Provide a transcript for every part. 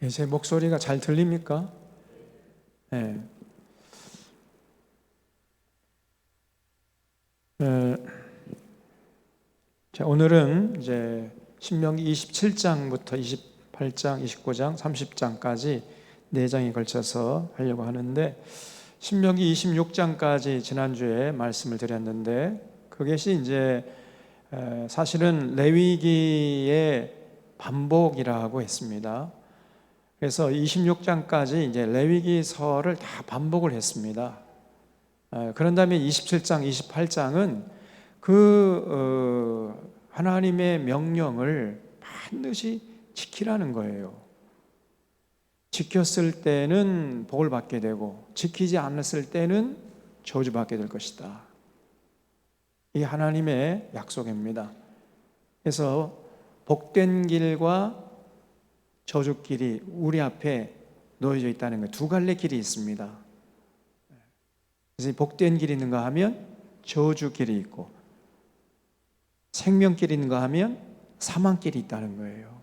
제 목소리가 잘 들립니까? 네. 자, 오늘은 이제 신명기 27장부터 28장, 29장, 30장까지 4장에 걸쳐서 하려고 하는데, 신명기 26장까지 지난주에 말씀을 드렸는데, 그것이 이제 사실은 레위기의 반복이라고 했습니다. 그래서 26장까지 이제 레위기서를 다 반복을 했습니다. 그런 다음에 27장, 28장은 하나님의 명령을 반드시 지키라는 거예요. 지켰을 때는 복을 받게 되고, 지키지 않았을 때는 저주받게 될 것이다. 이 하나님의 약속입니다. 그래서 복된 길과 저주길이 우리 앞에 놓여져 있다는 거예요. 두 갈래 길이 있습니다. 그래서 복된 길이 있는가 하면 저주길이 있고, 생명길이 있는가 하면 사망길이 있다는 거예요.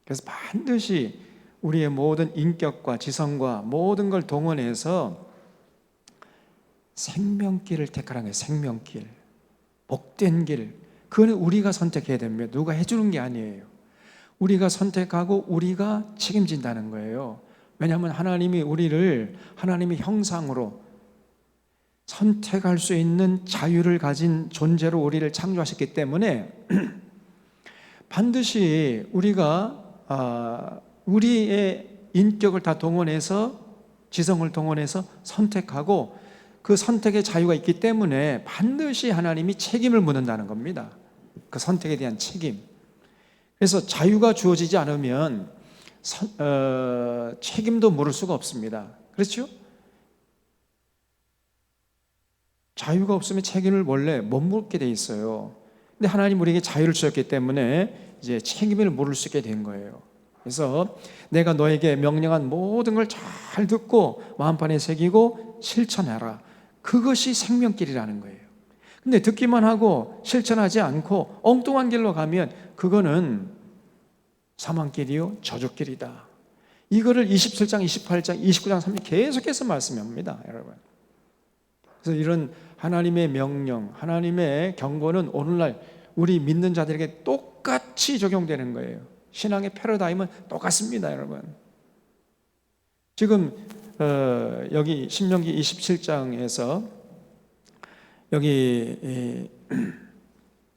그래서 반드시 우리의 모든 인격과 지성과 모든 걸 동원해서 생명길을 택하라는 거예요. 생명길, 복된 길. 그건 우리가 선택해야 됩니다. 누가 해주는 게 아니에요. 우리가 선택하고 우리가 책임진다는 거예요. 왜냐하면 하나님이 우리를 하나님의 형상으로 선택할 수 있는 자유를 가진 존재로 우리를 창조하셨기 때문에 반드시 우리가 우리의 인격을 다 동원해서, 지성을 동원해서 선택하고, 그 선택의 자유가 있기 때문에 반드시 하나님이 책임을 묻는다는 겁니다. 그 선택에 대한 책임. 그래서 자유가 주어지지 않으면 책임도 물을 수가 없습니다. 그렇죠? 자유가 없으면 책임을 원래 못 묻게 돼 있어요. 근데 하나님 우리에게 자유를 주셨기 때문에 이제 책임을 물을 수 있게 된 거예요. 그래서 내가 너에게 명령한 모든 걸 잘 듣고 마음판에 새기고 실천해라. 그것이 생명길이라는 거예요. 근데 듣기만 하고 실천하지 않고 엉뚱한 길로 가면 그거는 사망길이요, 저주길이다. 이거를 27장, 28장, 29장, 30장 계속해서 말씀합니다, 여러분. 그래서 이런 하나님의 명령, 하나님의 경고는 오늘날 우리 믿는 자들에게 똑같이 적용되는 거예요. 신앙의 패러다임은 똑같습니다, 여러분. 지금 여기 신명기 27장에서 여기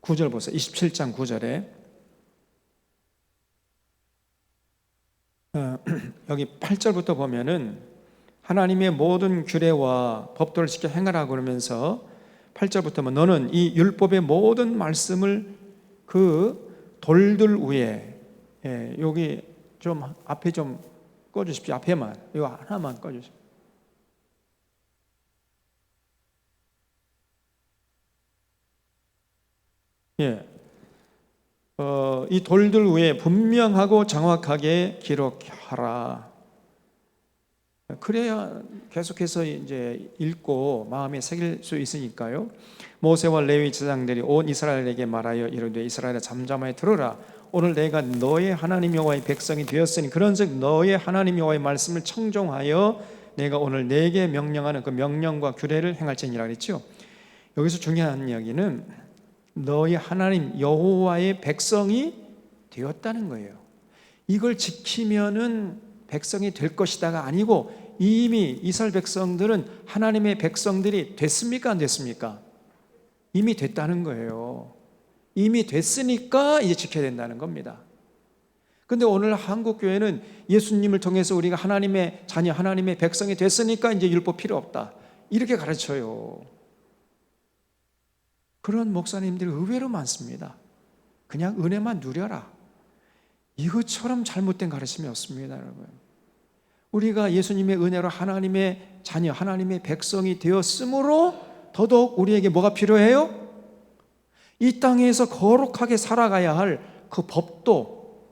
9절 보세요. 27장 9절에 여기 8절부터 보면은 하나님의 모든 규례와 법도를 지켜 행하라 그러면서 8절부터 보면 너는 이 율법의 모든 말씀을 그 돌들 위에, 여기 좀 앞에 좀 꺼주십시오. 앞에만, 이거 하나만 꺼주십시오. 이 돌들 위에 분명하고 정확하게 기록하라. 그래야 계속해서 이제 읽고 마음에 새길 수 있으니까요. 모세와 레위 제사장들이 온 이스라엘에게 말하여 이르되 이스라엘아 잠잠하여 들으라. 오늘 내가 너의 하나님 여호와의 백성이 되었으니 그런즉 너의 하나님 여호와의 말씀을 청종하여 내가 오늘 내게 명령하는 그 명령과 규례를 행할지니라 그랬죠. 여기서 중요한 이야기는 너희 하나님 여호와의 백성이 되었다는 거예요. 이걸 지키면은 백성이 될 것이다가 아니고 이미 이스라엘 백성들은 하나님의 백성들이 됐습니까? 안 됐습니까? 이미 됐다는 거예요. 이미 됐으니까 이제 지켜야 된다는 겁니다. 근데 오늘 한국교회는 예수님을 통해서 우리가 하나님의 자녀, 하나님의 백성이 됐으니까 이제 율법 필요 없다, 이렇게 가르쳐요. 그런 목사님들이 의외로 많습니다. 그냥 은혜만 누려라, 이것처럼 잘못된 가르침이 없습니다, 여러분. 우리가 예수님의 은혜로 하나님의 자녀, 하나님의 백성이 되었으므로 더더욱 우리에게 뭐가 필요해요? 이 땅에서 거룩하게 살아가야 할 그 법도,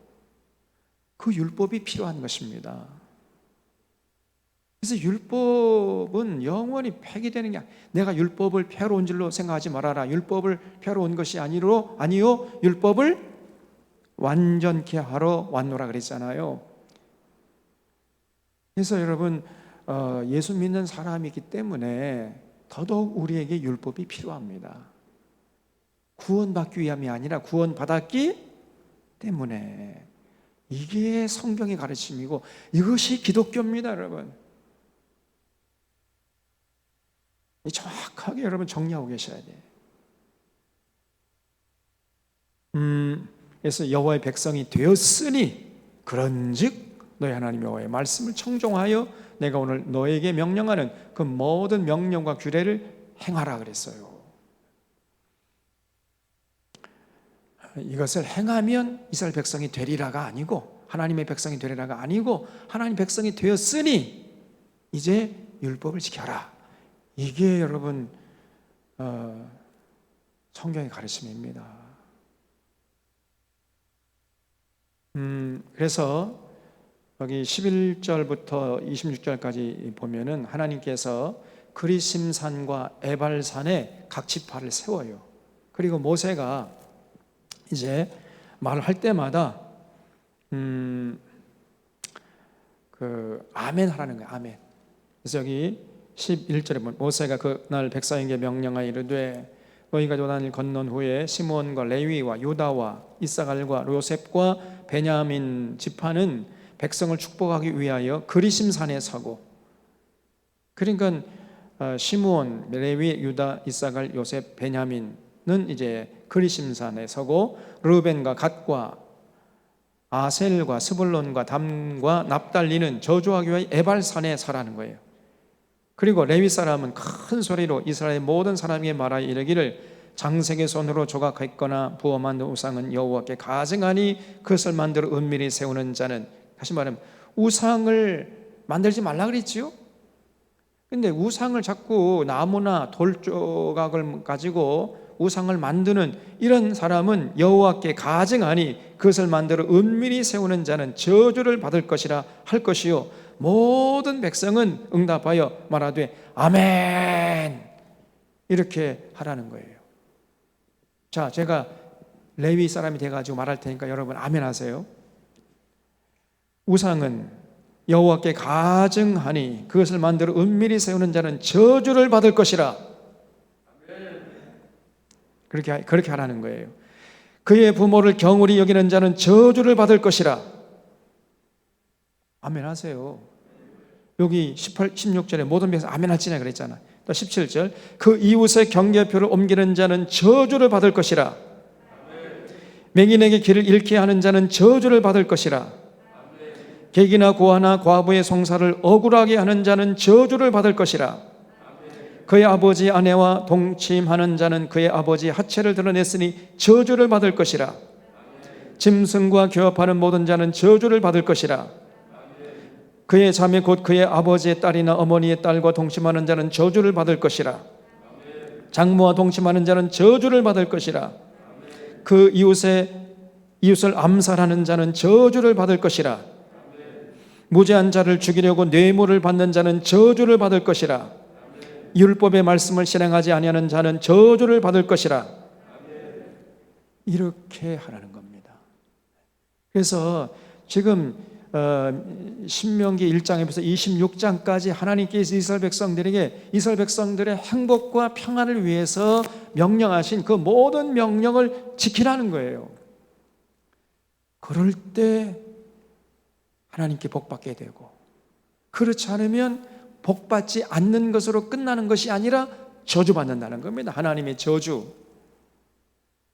그 율법이 필요한 것입니다. 그래서 율법은 영원히 폐기되는 게 아니에요. 내가 율법을 패로운 줄로 생각하지 말아라. 율법을 패로운 것이 아니요, 율법을 완전케 하러 왔노라 그랬잖아요. 그래서 여러분 예수 믿는 사람이기 때문에 더더욱 우리에게 율법이 필요합니다. 구원받기 위함이 아니라 구원받았기 때문에. 이게 성경의 가르침이고 이것이 기독교입니다, 여러분. 정확하게 여러분 정리하고 계셔야 돼요. 그래서 여호와의 백성이 되었으니 그런즉 너희 하나님 여호와의 말씀을 청종하여 내가 오늘 너에게 명령하는 그 모든 명령과 규례를 행하라 그랬어요. 이것을 행하면 이스라엘 백성이 되리라가 아니고, 하나님의 백성이 되리라가 아니고, 하나님 백성이 되었으니 이제 율법을 지켜라. 이게 여러분 성경의 가르침입니다. 그래서 여기 11절부터 26절까지 보면은 하나님께서 그리심산과 에발산에 각 지파를 세워요. 그리고 모세가 이제 말을 할 때마다 아멘 하라는 거예요. 아멘. 그래서 여기 11절에 보면 모세가 그날 백성에게 명령하여 이르되 너희가 요단을 건넌 후에 시므온과 레위와 유다와 이사갈과 요셉과 베냐민 지파는 백성을 축복하기 위하여 그리심산에 서고, 그러니까 시므온, 레위, 유다, 이사갈, 요셉, 베냐민은 이제 그리심산에 서고, 르벤과 갓과 아셀과 스불론과 담과 납달리는 저주하기 위하여 에발산에 서라는 거예요. 그리고 레위 사람은 큰 소리로 이스라엘 모든 사람에게 말하여 이르기를 장색의 손으로 조각했거나 부어 만든 우상은 여호와께 가증하니 그것을 만들어 은밀히 세우는 자는, 다시 말하면 우상을 만들지 말라 그랬지요. 근데 우상을 자꾸 나무나 돌 조각을 가지고 우상을 만드는 이런 사람은 여호와께 가증하니 그것을 만들어 은밀히 세우는 자는 저주를 받을 것이라 할 것이요 모든 백성은 응답하여 말하되 아멘 이렇게 하라는 거예요. 자, 제가 레위 사람이 돼가지고 말할 테니까 여러분 아멘 하세요. 우상은 여호와께 가증하니 그것을 만들어 은밀히 세우는 자는 저주를 받을 것이라. 그렇게 하라는 거예요. 그의 부모를 경홀히 여기는 자는 저주를 받을 것이라. 아멘 하세요. 여기 16절에 모든 백성 아멘 할지냐 그랬잖아. 또 17절 그 이웃의 경계표를 옮기는 자는 저주를 받을 것이라. 맹인에게 길을 잃게 하는 자는 저주를 받을 것이라. 객이나 고아나 과부의 송사를 억울하게 하는 자는 저주를 받을 것이라. 그의 아버지 아내와 동침하는 자는 그의 아버지 하체를 드러냈으니 저주를 받을 것이라. 짐승과 교합하는 모든 자는 저주를 받을 것이라. 그의 자매 곧 그의 아버지의 딸이나 어머니의 딸과 동침하는 자는 저주를 받을 것이라. 장모와 동침하는 자는 저주를 받을 것이라. 그 이웃을 암살하는 자는 저주를 받을 것이라. 무죄한 자를 죽이려고 뇌물을 받는 자는 저주를 받을 것이라. 율법의 말씀을 실행하지 아니하는 자는 저주를 받을 것이라. 이렇게 하라는 겁니다. 그래서 지금 신명기 1장에서 26장까지 하나님께서 이스라엘 백성들의 행복과 평안을 위해서 명령하신 그 모든 명령을 지키라는 거예요. 그럴 때 하나님께 복받게 되고, 그렇지 않으면 복받지 않는 것으로 끝나는 것이 아니라 저주받는다는 겁니다. 하나님의 저주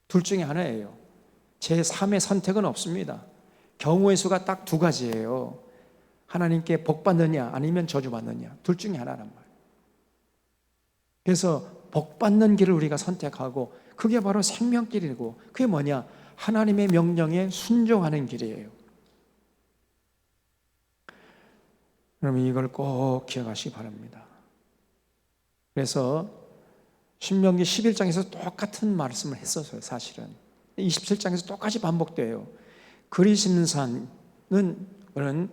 둘 중에 하나예요. 제3의 선택은 없습니다. 경우의 수가 딱 두 가지예요. 하나님께 복받느냐 아니면 저주받느냐, 둘 중에 하나란 말이에요. 그래서 복받는 길을 우리가 선택하고 그게 바로 생명길이고, 그게 뭐냐? 하나님의 명령에 순종하는 길이에요. 여러분 이걸 꼭 기억하시기 바랍니다. 그래서 신명기 11장에서 똑같은 말씀을 했었어요. 사실은 27장에서 똑같이 반복돼요. 그리심산은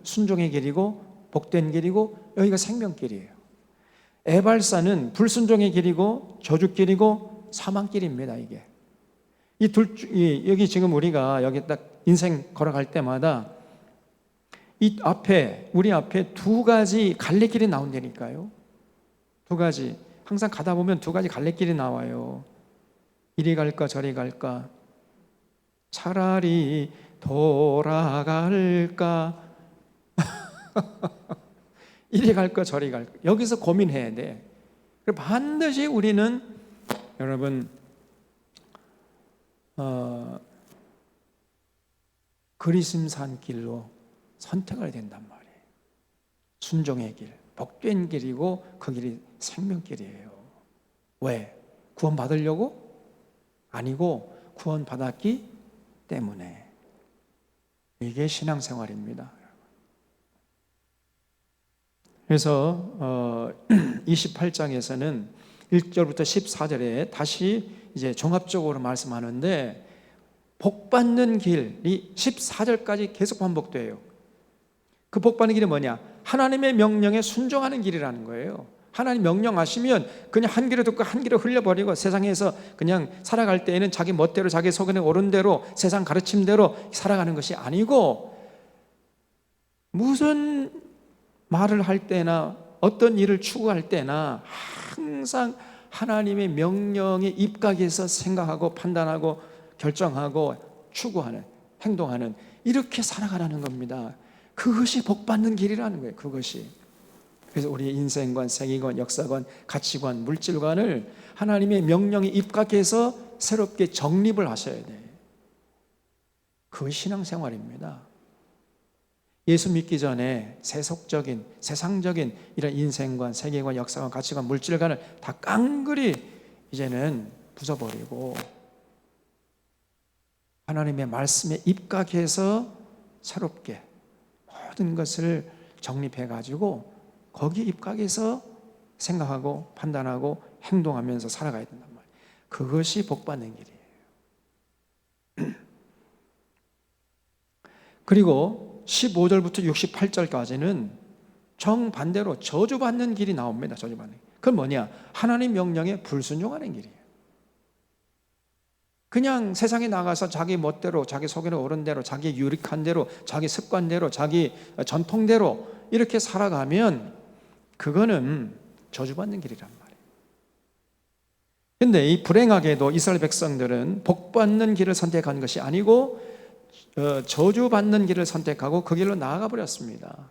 순종의 길이고 복된 길이고 여기가 생명길이에요. 에발산은 불순종의 길이고 저주길이고 사망길입니다. 이게 여기 지금 우리가 여기 딱 인생 걸어갈 때마다 우리 앞에 두 가지 갈래길이 나온다니까요. 두 가지. 항상 가다 보면 두 가지 갈래길이 나와요. 이리 갈까 저리 갈까. 차라리 돌아갈까. 이리 갈까 저리 갈까. 여기서 고민해야 돼. 반드시 우리는 여러분 그리심산 길로 선택을 된단 말이에요. 순종의 길, 복된 길이고 그 길이 생명길이에요. 왜? 구원받으려고? 아니고 구원받았기 때문에. 이게 신앙생활입니다. 그래서 28장에서는 1절부터 14절에 다시 이제 종합적으로 말씀하는데, 복 받는 길이 14절까지 계속 반복돼요. 그 복 받는 길이 뭐냐? 하나님의 명령에 순종하는 길이라는 거예요. 하나님 명령하시면 그냥 한 귀로 듣고 한 귀로 흘려버리고 세상에서 그냥 살아갈 때에는 자기 멋대로 자기 속에 오른 대로 세상 가르침대로 살아가는 것이 아니고, 무슨 말을 할 때나 어떤 일을 추구할 때나 항상 하나님의 명령에 입각해서 생각하고 판단하고 결정하고 추구하는, 행동하는, 이렇게 살아가라는 겁니다. 그것이 복받는 길이라는 거예요. 그것이. 그래서 우리의 인생관, 세계관, 역사관, 가치관, 물질관을 하나님의 명령에 입각해서 새롭게 정립을 하셔야 돼요. 그것이 신앙생활입니다. 예수 믿기 전에 세속적인, 세상적인 이런 인생관, 세계관, 역사관, 가치관, 물질관을 다 깡그리 이제는 부숴버리고 하나님의 말씀에 입각해서 새롭게 모든 것을 정립해가지고 거기에 입각해서 생각하고 판단하고 행동하면서 살아가야 된단 말이에요. 그것이 복받는 길이에요. 그리고 15절부터 68절까지는 정반대로 저주받는 길이 나옵니다. 저주받는 길. 그건 뭐냐? 하나님 명령에 불순종하는 길이에요. 그냥 세상에 나가서 자기 멋대로, 자기 속에는 오른 대로, 자기 유익한 대로, 자기 습관대로, 자기 전통대로 이렇게 살아가면 그거는 저주받는 길이란 말이에요. 그런데 이 불행하게도 이스라엘 백성들은 복받는 길을 선택한 것이 아니고 저주받는 길을 선택하고 그 길로 나아가 버렸습니다.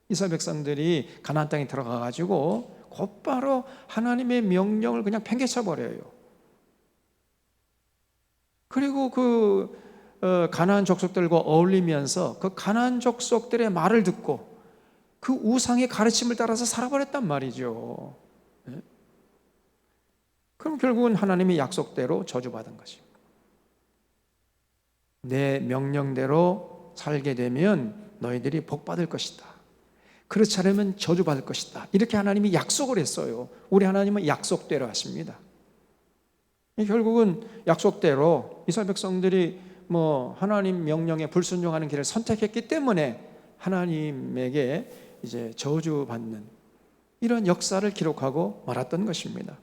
이스라엘 백성들이 가나안 땅에 들어가 가지고 곧바로 하나님의 명령을 그냥 팽개쳐 버려요. 그리고 그 가나안 족속들과 어울리면서 그 가나안 족속들의 말을 듣고 그 우상의 가르침을 따라서 살아버렸단 말이죠. 그럼 결국은 하나님의 약속대로 저주받은 것이죠. 내 명령대로 살게 되면 너희들이 복받을 것이다. 그렇지 않으면 저주받을 것이다. 이렇게 하나님이 약속을 했어요. 우리 하나님은 약속대로 하십니다. 결국은 약속대로 이스라엘 백성들이 하나님 명령에 불순종하는 길을 선택했기 때문에 하나님에게 이제 저주받는 이런 역사를 기록하고 말았던 것입니다.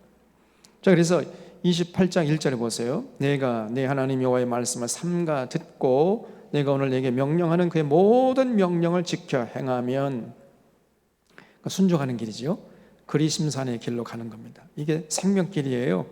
자, 그래서 28장 1절에 보세요. 내가 내 하나님 여호와의 말씀을 삼가 듣고 내가 오늘 내게 명령하는 그의 모든 명령을 지켜 행하면, 순종하는 길이지요. 그리심산의 길로 가는 겁니다. 이게 생명길이에요.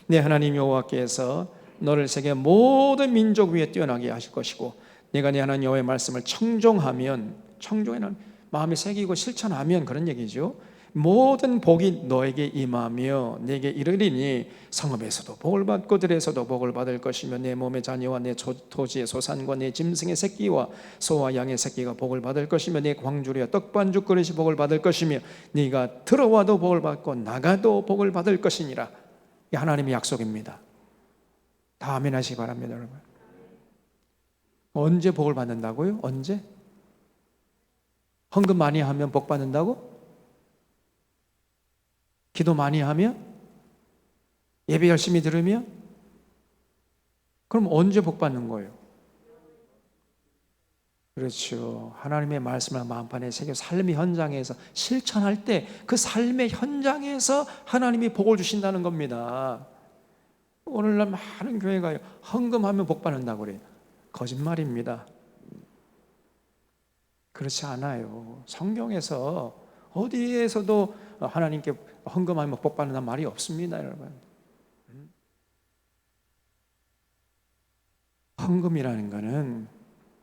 내 하나님 여호와께서 너를 세계 모든 민족 위에 뛰어나게 하실 것이고, 내가 내 하나님 여호와의 말씀을 청종하면, 청종에는 마음에 새기고 실천하면 그런 얘기죠. 모든 복이 너에게 임하며 내게 이르리니 성읍에서도 복을 받고 들에서도 복을 받을 것이며 내 몸의 자녀와 내 토지의 소산과 내 짐승의 새끼와 소와 양의 새끼가 복을 받을 것이며 내 광주리와 떡반죽 그릇이 복을 받을 것이며 네가 들어와도 복을 받고 나가도 복을 받을 것이니라. 이 하나님의 약속입니다. 다 아멘 하시기 바랍니다, 여러분. 언제 복을 받는다고요? 언제? 헌금 많이 하면 복 받는다고? 기도 많이 하면? 예배 열심히 들으면? 그럼 언제 복 받는 거예요? 그렇죠. 하나님의 말씀을 마음판에 새겨 삶의 현장에서 실천할 때 그 삶의 현장에서 하나님이 복을 주신다는 겁니다. 오늘날 많은 교회가 헌금하면 복 받는다고 그래요. 거짓말입니다. 그렇지 않아요. 성경에서 어디에서도 하나님께 헌금하면 복 받는다는 말이 없습니다, 여러분. 헌금이라는 것은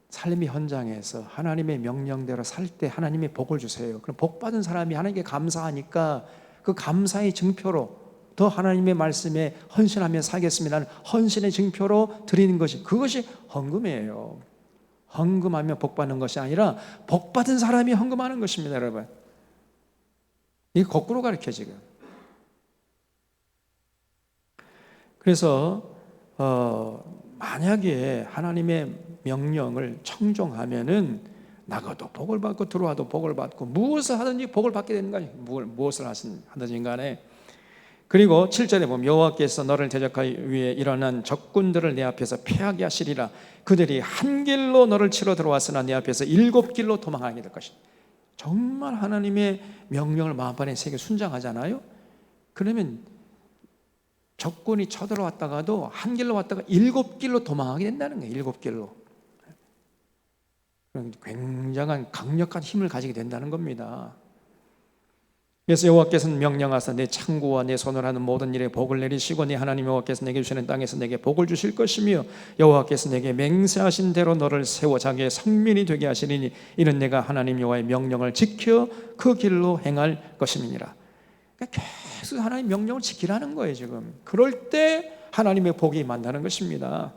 삶의 현장에서 하나님의 명령대로 살 때 하나님의 복을 주세요. 그럼 복 받은 사람이 하나님께 감사하니까 그 감사의 증표로 더 하나님의 말씀에 헌신하며 살겠습니다는 헌신의 증표로 드리는 것이, 그것이 헌금이에요. 헌금하며 복 받는 것이 아니라 복 받은 사람이 헌금하는 것입니다, 여러분. 이게 거꾸로 가르쳐 지금. 그래서 만약에 하나님의 명령을 청종하면은 나가도 복을 받고 들어와도 복을 받고 무엇을 하든지 복을 받게 되는 거예요. 무엇을 하든지 간에. 그리고 7절에 보면 여호와께서 너를 대적하기 위해 일어난 적군들을 내 앞에서 패하게 하시리라. 그들이 한 길로 너를 치러 들어왔으나 내 앞에서 7길로 도망하게 될 것이다. 정말 하나님의 명령을 마음판에 새겨 순종하잖아요. 그러면 적군이 쳐들어왔다가도 한 길로 왔다가 7길로 도망하게 된다는 거예요. 7길로. 굉장한 강력한 힘을 가지게 된다는 겁니다. 그래서 여호와께서는 명령하사 내 창고와 내 손을 하는 모든 일에 복을 내리시고 네 하나님 여호와께서 내게 주시는 땅에서 내게 복을 주실 것이며 여호와께서 내게 맹세하신 대로 너를 세워 자기의 성민이 되게 하시리니 이는 내가 하나님 여호와의 명령을 지켜 그 길로 행할 것임이니라. 그러니까 계속 하나님의 명령을 지키라는 거예요 지금. 그럴 때 하나님의 복이 만나는 것입니다.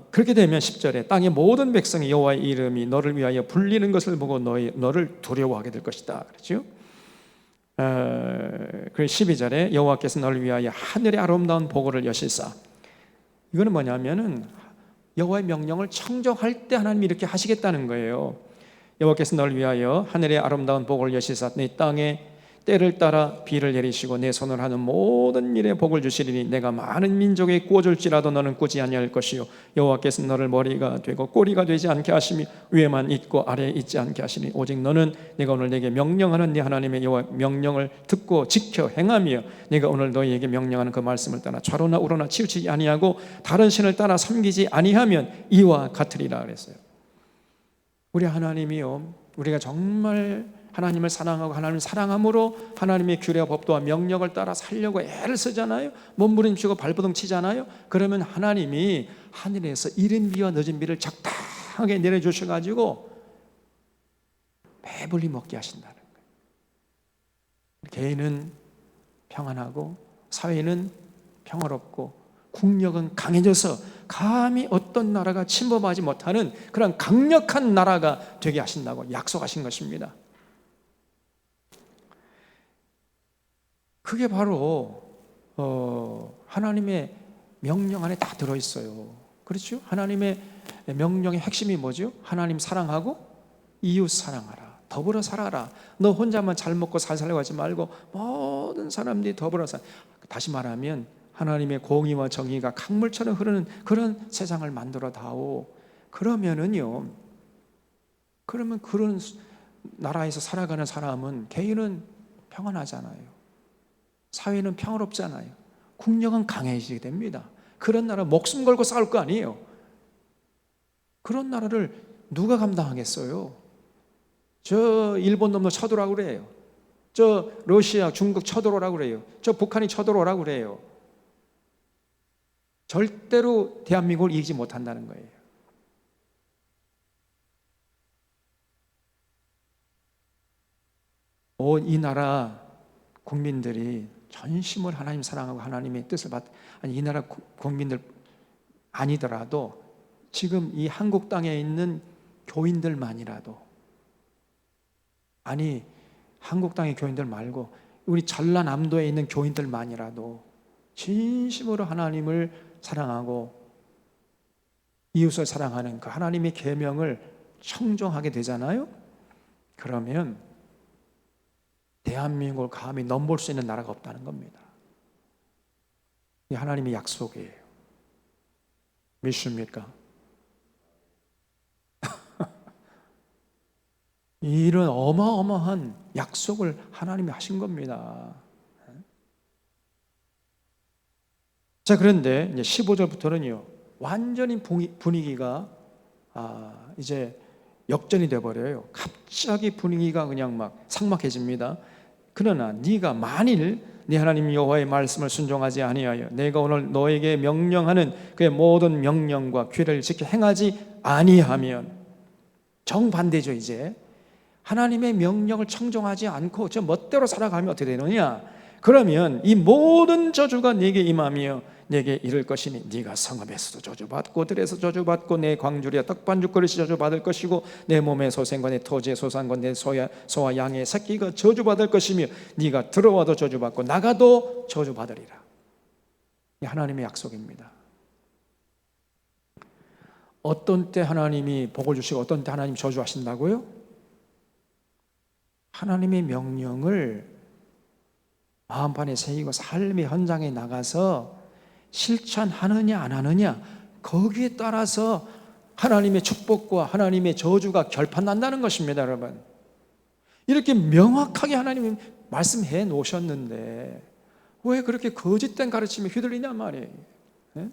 그렇게 되면 10절에 땅의 모든 백성이 여호와의 이름이 너를 위하여 불리는 것을 보고 너를 두려워하게 될 것이다, 그렇죠? 그리고 12절에 여호와께서 너를 위하여 하늘의 아름다운 보고를 여실사. 이거는 뭐냐면은 여호와의 명령을 청정할 때 하나님이 이렇게 하시겠다는 거예요. 여호와께서 너를 위하여 하늘의 아름다운 복을 여시사 내 땅에 때를 따라 비를 내리시고 내 손을 하는 모든 일에 복을 주시리니 내가 많은 민족에 꾸어줄지라도 너는 꾸지 아니할 것이요 여호와께서 너를 머리가 되고 꼬리가 되지 않게 하시며 위에만 있고 아래에 있지 않게 하시니 오직 너는 내가 오늘 내게 명령하는 네 하나님의 여호와 명령을 듣고 지켜 행하며 내가 오늘 너희에게 명령하는 그 말씀을 따라 좌로나 우로나 치우치지 아니하고 다른 신을 따라 섬기지 아니하면 이와 같으리라 그랬어요. 우리 하나님이요, 우리가 정말 하나님을 사랑하고 하나님을 사랑함으로 하나님의 규례와 법도와 명령을 따라 살려고 애를 쓰잖아요. 몸부림치고 발버둥 치잖아요. 그러면 하나님이 하늘에서 이른 비와 늦은 비를 적당하게 내려주셔가지고 배불리 먹게 하신다는 거예요. 개인은 평안하고 사회는 평화롭고 국력은 강해져서 감히 어떤 나라가 침범하지 못하는 그런 강력한 나라가 되게 하신다고 약속하신 것입니다. 그게 바로 하나님의 명령 안에 다 들어있어요. 그렇죠? 하나님의 명령의 핵심이 뭐죠? 하나님 사랑하고 이웃 사랑하라, 더불어 살아라. 너 혼자만 잘 먹고 살려고 하지 말고 모든 사람들이 더불어 살아. 다시 말하면 하나님의 공의와 정의가 강물처럼 흐르는 그런 세상을 만들어 다오. 그러면 그런 나라에서 살아가는 사람은 개인은 평안하잖아요. 사회는 평화롭잖아요. 국력은 강해지게 됩니다. 그런 나라 목숨 걸고 싸울 거 아니에요. 그런 나라를 누가 감당하겠어요? 저 일본 놈도 쳐들어오라고 그래요. 저 러시아, 중국 쳐들어오라고 그래요. 저 북한이 쳐들어오라고 그래요. 절대로 대한민국을 이기지 못한다는 거예요. 이 나라 국민들이 전심을 하나님 사랑하고 하나님의 뜻을 아니 이 나라 국민들 아니더라도 지금 이 한국 땅에 있는 교인들만이라도, 아니 한국 땅의 교인들 말고 우리 전라남도에 있는 교인들만이라도 진심으로 하나님을 사랑하고 이웃을 사랑하는 그 하나님의 계명을 청종하게 되잖아요. 그러면 대한민국을 감히 넘볼 수 있는 나라가 없다는 겁니다. 이게 하나님의 약속이에요. 믿습니까? 이런 어마어마한 약속을 하나님이 하신 겁니다. 자, 그런데 이제 15절부터는요, 완전히 분위기가 이제 역전이 돼버려요. 갑자기 분위기가 그냥 막 삭막해집니다. 그러나 네가 만일 네 하나님 여호와의 말씀을 순종하지 아니하여 내가 오늘 너에게 명령하는 그의 모든 명령과 규례를 지켜 행하지 아니하면, 정반대죠. 이제 하나님의 명령을 청종하지 않고 저 멋대로 살아가면 어떻게 되느냐? 그러면 이 모든 저주가 네게 임하며 네게 이를 것이니 네가 성읍에서도 저주받고 들에서 저주받고 내 광주리와 떡반죽거리시 저주받을 것이고 내 몸의 소생과 내 토지의 소산과 내 소와 양의 새끼가 저주받을 것이며 네가 들어와도 저주받고 나가도 저주받으리라. 이 하나님의 약속입니다. 어떤 때 하나님이 복을 주시고 어떤 때 하나님이 저주하신다고요? 하나님의 명령을 마음판에 새기고 삶의 현장에 나가서 실천하느냐 안 하느냐, 거기에 따라서 하나님의 축복과 하나님의 저주가 결판난다는 것입니다. 여러분, 이렇게 명확하게 하나님이 말씀해 놓으셨는데 왜 그렇게 거짓된 가르침에 휘둘리냐 말이에요. 네?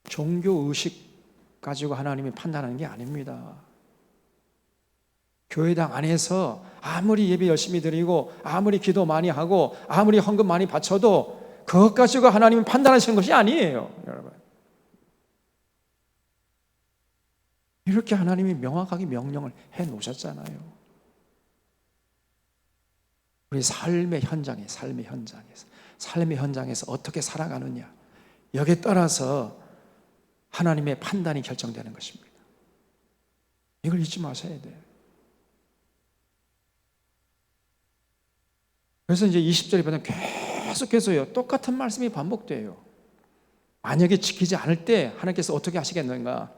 종교의식 가지고 하나님이 판단하는 게 아닙니다. 교회당 안에서 아무리 예배 열심히 드리고 아무리 기도 많이 하고 아무리 헌금 많이 바쳐도 그것 가지고 하나님은 판단하시는 것이 아니에요. 여러분, 이렇게 하나님이 명확하게 명령을 해 놓으셨잖아요. 우리 삶의 현장에서 어떻게 살아가느냐, 여기에 따라서 하나님의 판단이 결정되는 것입니다. 이걸 잊지 마셔야 돼요. 그래서 이제 20절에 보면 계속해서요, 똑같은 말씀이 반복돼요. 만약에 지키지 않을 때 하나님께서 어떻게 하시겠는가?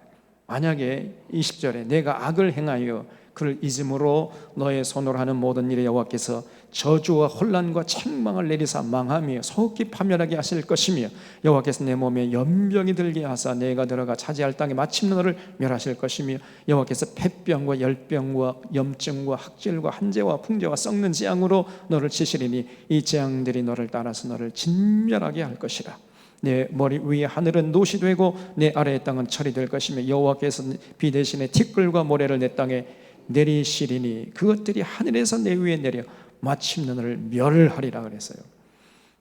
만약에 20절에 내가 악을 행하여 그를 잊음으로 너의 손으로 하는 모든 일에 여호와께서 저주와 혼란과 책망을 내리사 망하며 속히 파멸하게 하실 것이며 여호와께서 내 몸에 연병이 들게 하사 내가 들어가 차지할 땅에 마침내 너를 멸하실 것이며 여호와께서 폐병과 열병과 염증과 학질과 한재와 풍재와 썩는 재앙으로 너를 치시리니 이 재앙들이 너를 따라서 너를 진멸하게 할 것이라. 내 머리 위에 하늘은 노시 되고 내 아래의 땅은 철이 될 것이며 여호와께서 비 대신에 티끌과 모래를 내 땅에 내리시리니 그것들이 하늘에서 내 위에 내려 마침내 너를 멸하리라 그랬어요.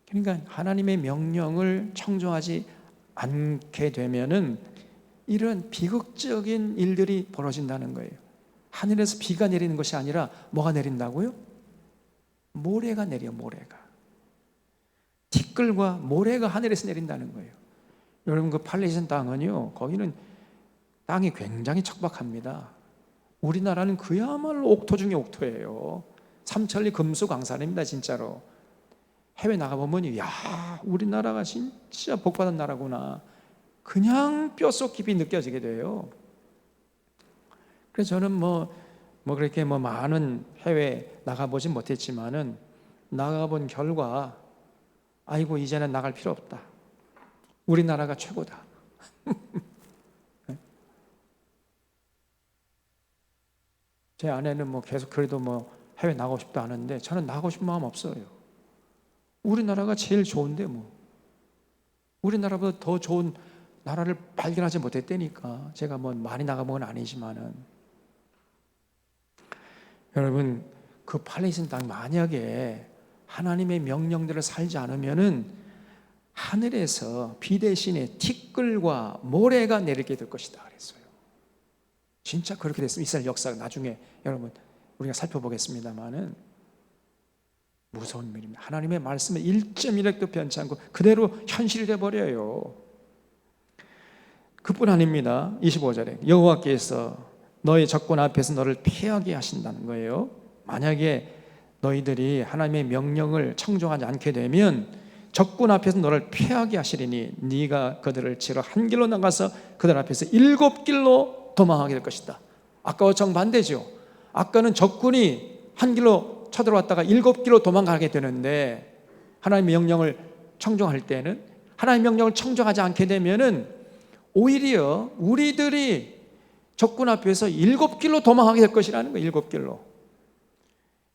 그러니까 하나님의 명령을 청종하지 않게 되면은 이런 비극적인 일들이 벌어진다는 거예요. 하늘에서 비가 내리는 것이 아니라 뭐가 내린다고요? 모래가 내려, 모래가. 티끌과 모래가 하늘에서 내린다는 거예요. 여러분, 그 팔레스타인 땅은요, 거기는 땅이 굉장히 척박합니다. 우리나라는 그야말로 옥토 중에 옥토예요. 삼천리 금수강산입니다, 진짜로. 해외 나가보면 야, 우리나라가 진짜 복받은 나라구나, 그냥 뼛속 깊이 느껴지게 돼요. 그래서 저는 그렇게 많은 해외 나가보진 못했지만은 나가본 결과, 아이고 이제는 나갈 필요 없다, 우리나라가 최고다. 제 아내는 계속 그래도 해외 나가고 싶다 하는데 저는 나가고 싶은 마음 없어요. 우리나라가 제일 좋은데 우리나라보다 더 좋은 나라를 발견하지 못했다니까. 제가 많이 나가본 건 아니지만은, 여러분, 그 팔레스타인 땅 만약에 하나님의 명령대로 살지 않으면은 하늘에서 비 대신에 티끌과 모래가 내리게 될 것이다 그랬어요. 진짜 그렇게 됐으면 이스라엘 역사가 나중에 여러분 우리가 살펴보겠습니다만은 무서운 일입니다. 하나님의 말씀은 1.1핵도 변치 않고 그대로 현실이 되어버려요. 그뿐 아닙니다. 25절에 여호와께서 너의 적군 앞에서 너를 피하게 하신다는 거예요. 만약에 너희들이 하나님의 명령을 청종하지 않게 되면 적군 앞에서 너를 피하게 하시리니 네가 그들을 치러 한 길로 나가서 그들 앞에서 7길로 도망하게 될 것이다. 아까와 정반대죠. 아까는 적군이 한 길로 쳐들어왔다가 7길로 도망가게 되는데, 하나님의 명령을 청종할 때는, 하나님의 명령을 청종하지 않게 되면은 오히려 우리들이 적군 앞에서 7길로 도망하게 될 것이라는 거예요. 7길로.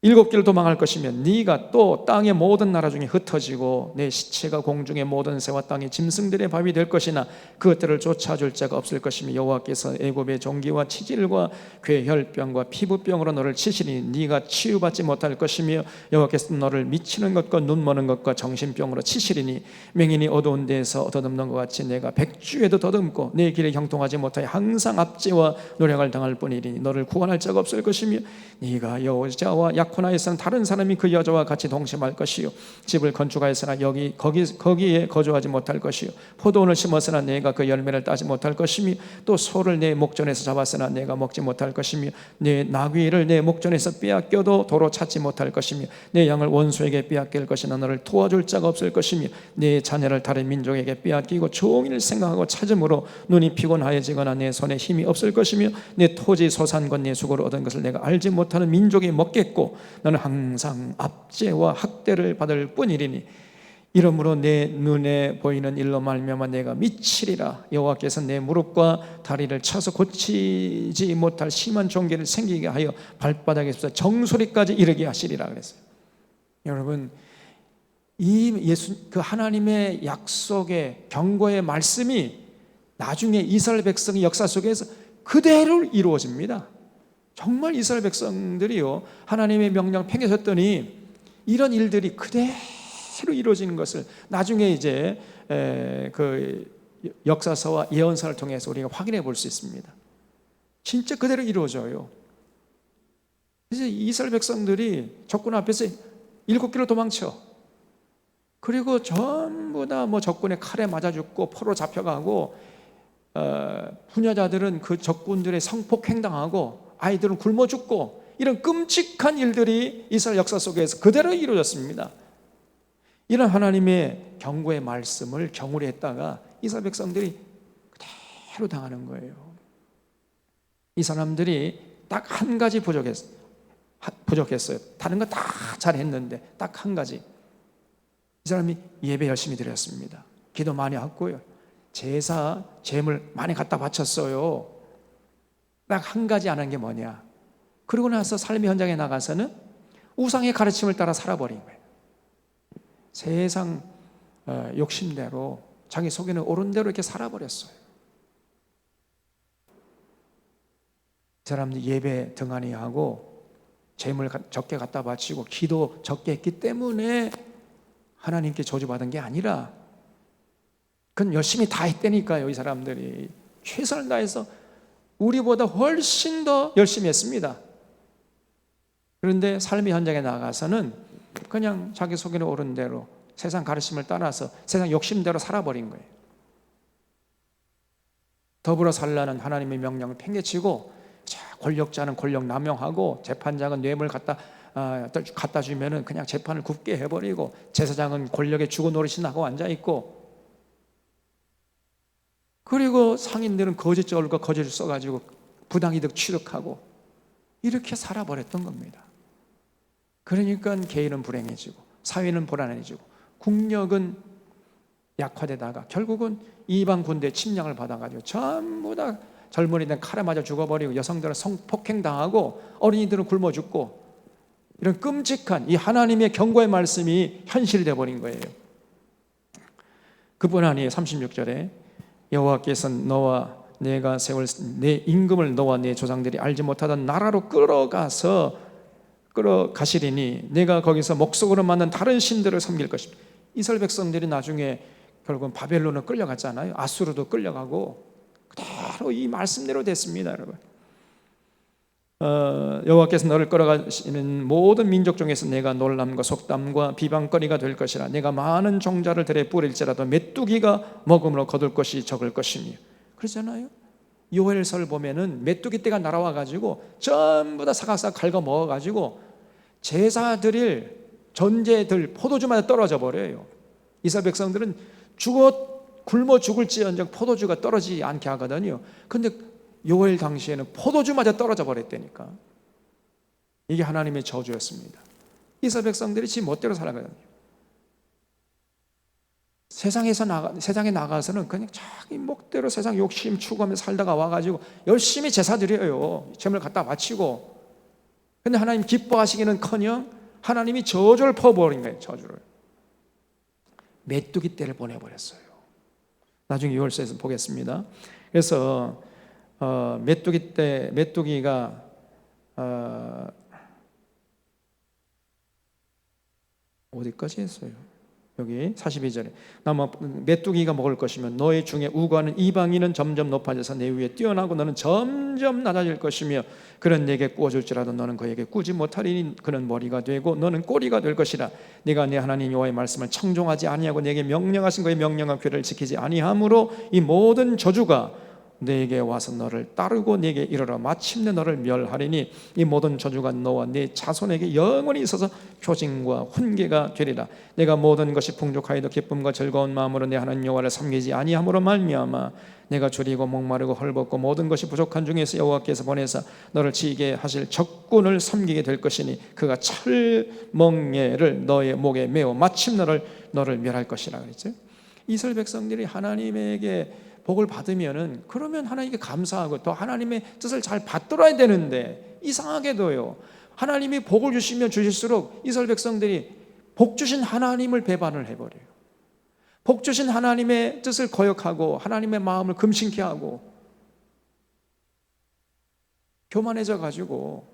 일곱 길로 도망할 것이며 네가 또 땅의 모든 나라 중에 흩어지고 내 시체가 공중의 모든 새와 땅의 짐승들의 밥이 될 것이나 그것들을 쫓아줄 자가 없을 것이며 여호와께서 애굽의 종기와 치질과 괴혈병과 피부병으로 너를 치시니 네가 치유받지 못할 것이며 여호와께서 너를 미치는 것과 눈머는 것과 정신병으로 치시리니 맹인이 어두운 데에서 얻어듬는 것 같이 내가 백주에도 더듬고 내 길에 형통하지 못하여 항상 압제와 노력을 당할 뿐이니 너를 구원할 자가 없을 것이며 네가 여자와 약혼하였으나 다른 사람이 그 여자와 같이 동침할 것이요 집을 건축하였으나 거기에 거주하지 못할 것이요 포도원을 심었으나 내가 그 열매를 따지 못할 것이며 또 소를 내 목전에서 잡았으나 내가 먹지 못할 것이며 내 나귀를 내 목전에서 빼앗겨도 도로 찾지 못할 것이며 내 양을 원수에게 빼앗길 것이나 너를 도와줄 자가 없을 것이며 내 자녀를 다른 민족에게 빼앗기고 종일 생각하고 찾음으로 눈이 피곤하여지거나 내 손에 힘이 없을 것이며 내 토지 소산과 내 수고를 얻은 것을 내가 알지 못하는 민족이 먹겠고 너는 항상 압제와 학대를 받을 뿐이리니 이러므로 내 눈에 보이는 일로 말미암아 내가 미치리라. 여호와께서 내 무릎과 다리를 쳐서 고치지 못할 심한 종괴를 생기게 하여 발바닥에서 정수리까지 이르게 하시리라 그랬어요. 여러분, 이 그 하나님의 약속의 경고의 말씀이 나중에 이스라엘 백성의 역사 속에서 그대로 이루어집니다. 정말 이스라엘 백성들이요 하나님의 명령 팽개쳤더니 이런 일들이 그대로 이루어지는 것을 나중에 이제 그 역사서와 예언서를 통해서 우리가 확인해 볼 수 있습니다. 진짜 그대로 이루어져요. 이제 이스라엘 백성들이 적군 앞에서 7길로 도망쳐. 그리고 전부 다 뭐 적군의 칼에 맞아 죽고 포로 잡혀가고 부녀자들은 그 적군들의 성폭행당하고 아이들은 굶어 죽고 이런 끔찍한 일들이 이스라엘 역사 속에서 그대로 이루어졌습니다. 이런 하나님의 경고의 말씀을 경홀히 했다가 이스라엘 백성들이 그대로 당하는 거예요. 이 사람들이 딱 한 가지 부족했어요. 다른 거 다 잘했는데 딱 한 가지. 이 사람이 예배 열심히 드렸습니다. 기도 많이 했고요. 제사, 제물 많이 갖다 바쳤어요. 딱 한 가지 안 한 게 뭐냐. 그러고 나서 삶의 현장에 나가서는 우상의 가르침을 따라 살아버린 거예요. 세상 욕심대로 자기 속에는 옳은 대로 이렇게 살아버렸어요. 이 사람들이 예배 등한히 하고 재물 적게 갖다 바치고 기도 적게 했기 때문에 하나님께 저주받은 게 아니라 그건 열심히 다 했다니까요. 이 사람들이 최선을 다해서 우리보다 훨씬 더 열심히 했습니다. 그런데 삶의 현장에 나가서는 그냥 자기 속에는 옳은 대로 세상 가르침을 따라서 세상 욕심대로 살아버린 거예요. 더불어 살라는 하나님의 명령을 팽개치고 권력자는 권력 남용하고 재판장은 뇌물 갖다 주면은 그냥 재판을 굽게 해버리고 제사장은 권력에 주고 노릇이나 하고 앉아있고 그리고 상인들은 거짓 저울과 거짓을 써가지고 부당이득 취득하고 이렇게 살아버렸던 겁니다. 그러니까 개인은 불행해지고 사회는 불안해지고 국력은 약화되다가 결국은 이방 군대 침략을 받아가지고 전부 다 젊은이들은 칼에 맞아 죽어버리고 여성들은 성폭행당하고 어린이들은 굶어 죽고 이런 끔찍한 이 하나님의 경고의 말씀이 현실이 되어버린 거예요. 그뿐 아니에요. 36절에 여호와께서 너와 내가 세울 내 임금을 너와 내 조상들이 알지 못하던 나라로 끌어가시리니 내가 거기서 목석으로 만든 다른 신들을 섬길 것입니다. 이스라엘 백성들이 나중에 결국은 바벨론으로 끌려갔잖아요. 아수르도 끌려가고 그대로 이 말씀대로 됐습니다. 여러분, 여호와께서 너를 끌어가시는 모든 민족 중에서 내가 놀람과 속담과 비방거리가 될 것이라. 내가 많은 종자를 들에 뿌릴지라도 메뚜기가 먹음으로 거둘 것이 적을 것이며. 그러잖아요. 요엘서를 보면은 메뚜기 떼가 날아와 가지고 전부 다 사각사각 갉아 먹어 가지고 제사 드릴 전제들 포도주마다 떨어져 버려요. 이스라엘 백성들은 굶어 죽을지언정 포도주가 떨어지지 않게 하거든요. 근데 요엘 당시에는 포도주마저 떨어져 버렸다니까. 이게 하나님의 저주였습니다. 이스라엘 백성들이 지 멋대로 살아가거든요. 세상에 나가서는 그냥 자기 목대로 세상 욕심 추구하며 살다가 와가지고 열심히 제사 드려요. 재물 갖다 바치고 근데 하나님 기뻐하시기는커녕 하나님이 저주를 퍼부어버린 거예요. 저주를. 메뚜기 떼를 보내버렸어요. 나중에 6월서에서 보겠습니다. 그래서 메뚜기가 어디까지 했어요? 여기 42절에 나무 메뚜기가 먹을 것이며 너희 중에 우고하는 이방인은 점점 높아져서 내 위에 뛰어나고 너는 점점 낮아질 것이며 그는 내게 꾸어줄지라도 너는 그에게 꾸지 못하리니 그는 머리가 되고 너는 꼬리가 될 것이라. 네가 내 하나님 여호와의 말씀을 청종하지 아니하고 내게 명령하신 그의 명령과 규례를 지키지 아니하므로 이 모든 저주가 내게 와서 너를 따르고 내게 이르러 마침내 너를 멸하리니 이 모든 저주가 너와 네 자손에게 영원히 있어서 표징과 훈계가 되리라. 내가 모든 것이 풍족하여도 기쁨과 즐거운 마음으로 내 하나님 여호와를 섬기지 아니함으로 말미암아 내가 줄이고 목마르고 헐벗고 모든 것이 부족한 중에서 여호와께서 보내사 너를 치게 하실 적군을 섬기게 될 것이니 그가 철멍에를 너의 목에 메어 마침내 너를 멸할 것이라 그랬죠. 이스라엘 백성들이 하나님에게 복을 받으면은 그러면 하나님께 감사하고 또 하나님의 뜻을 잘 받들어야 되는데 이상하게도요, 하나님이 복을 주시면 주실수록 이스라엘 백성들이 복 주신 하나님을 배반을 해버려요. 복 주신 하나님의 뜻을 거역하고 하나님의 마음을 금신케 하고 교만해져 가지고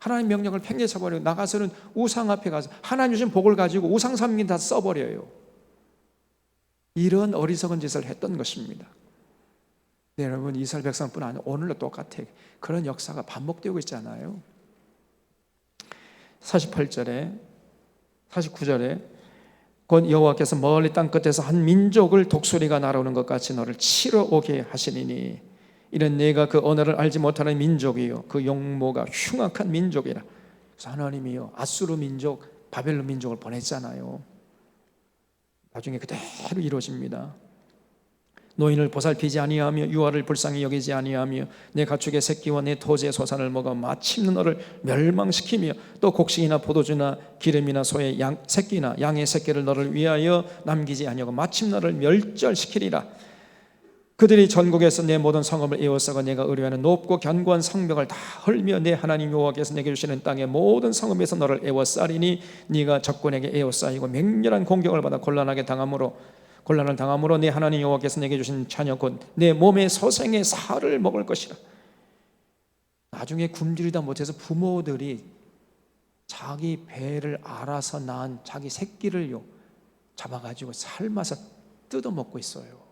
하나님 명령을 팽개쳐버리고 나가서는 우상 앞에 가서 하나님 주신 복을 가지고 우상 섬긴 다 써버려요. 이런 어리석은 짓을 했던 것입니다. 네, 여러분, 이스라엘 백성뿐 아니라 오늘도 똑같아요. 그런 역사가 반복되고 있잖아요. 48절에 49절에 곧 여호와께서 멀리 땅끝에서 한 민족을 독수리가 날아오는 것 같이 너를 치러 오게 하시리니 이는 내가 그 언어를 알지 못하는 민족이요 그 용모가 흉악한 민족이라. 그래서 하나님이요 아수르 민족, 바벨론 민족을 보냈잖아요. 나중에 그대로 이루어집니다. 노인을 보살피지 아니하며 유아를 불쌍히 여기지 아니하며 내 가축의 새끼와 내 토지의 소산을 먹어 마침내 너를 멸망시키며 또 곡식이나 포도주나 기름이나 소의 새끼나 양의 새끼를 너를 위하여 남기지 아니하고 마침내 너를 멸절시키리라. 그들이 전국에서 내 모든 성읍을 에워싸고 내가 의뢰하는 높고 견고한 성벽을 다 헐며 내 하나님 여호와께서 내게 주시는 땅의 모든 성읍에서 너를 에워싸리니 네가 적군에게 에워싸이고 맹렬한 공격을 받아 곤란을 당함으로 내 하나님 여호와께서 내게 주신 자녀 곧 내 몸의 소생의 살을 먹을 것이라. 나중에 굶주리다 못해서 부모들이 자기 배를 알아서 낳은 자기 새끼를요 잡아가지고 삶아서 뜯어먹고 있어요.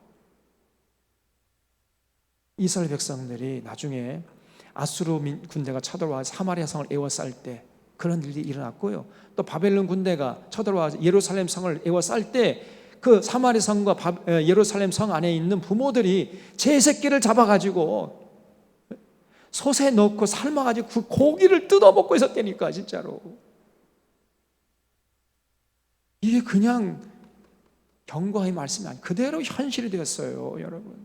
이스라엘 백성들이 나중에 아수르 군대가 쳐들어와 사마리아 성을 에워쌀 때 그런 일이 일어났고요. 또 바벨론 군대가 쳐들어와 예루살렘 성을 에워쌀 때 그 사마리아 성과 예루살렘 성 안에 있는 부모들이 제 새끼를 잡아가지고 솥에 넣고 삶아가지고 그 고기를 뜯어먹고 있었다니까 진짜로. 이게 그냥 경고의 말씀이 아니에요. 그대로 현실이 되었어요, 여러분.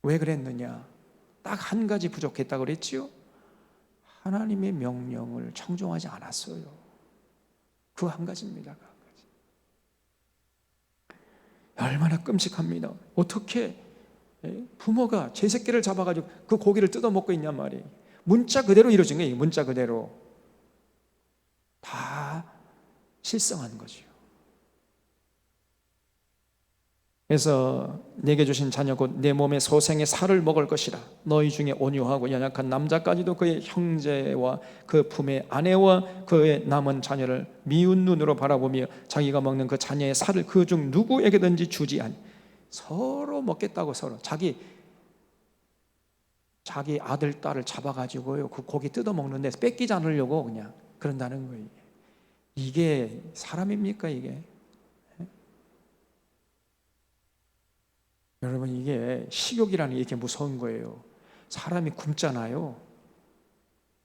왜 그랬느냐? 딱 한 가지 부족했다고 그랬지요? 하나님의 명령을 청종하지 않았어요. 그 한 가지입니다. 그 한 가지. 얼마나 끔찍합니다. 어떻게 부모가 제 새끼를 잡아가지고 그 고기를 뜯어먹고 있냔 말이에요. 문자 그대로 이루어진 거예요. 문자 그대로 다 실성한 거죠. 그래서 내게 주신 자녀 곧 내 몸의 소생의 살을 먹을 것이라. 너희 중에 온유하고 연약한 남자까지도 그의 형제와 그 품의 아내와 그의 남은 자녀를 미운 눈으로 바라보며 자기가 먹는 그 자녀의 살을 그 중 누구에게든지 주지 아니. 서로 먹겠다고 서로 자기 아들 딸을 잡아가지고요 그 고기 뜯어 먹는데 뺏기지 않으려고 그냥 그런다는 거예요. 이게 사람입니까 이게? 여러분 이게 식욕이라는 게 이렇게 무서운 거예요. 사람이 굶잖아요.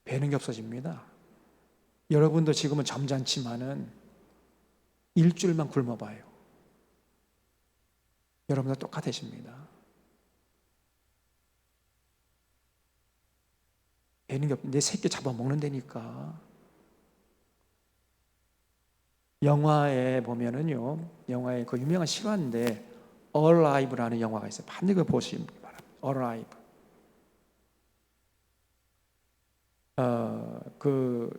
배는 게 없어집니다. 여러분도 지금은 점잖지만은 일주일만 굶어봐요. 여러분도 똑같으십니다. 배는 게 내 새끼 잡아먹는다니까. 영화에 보면은요, 영화에 그 유명한 실화인데 Alive라는 영화가 있어요. 반드시 그거 보시기 바랍니다. Alive. 그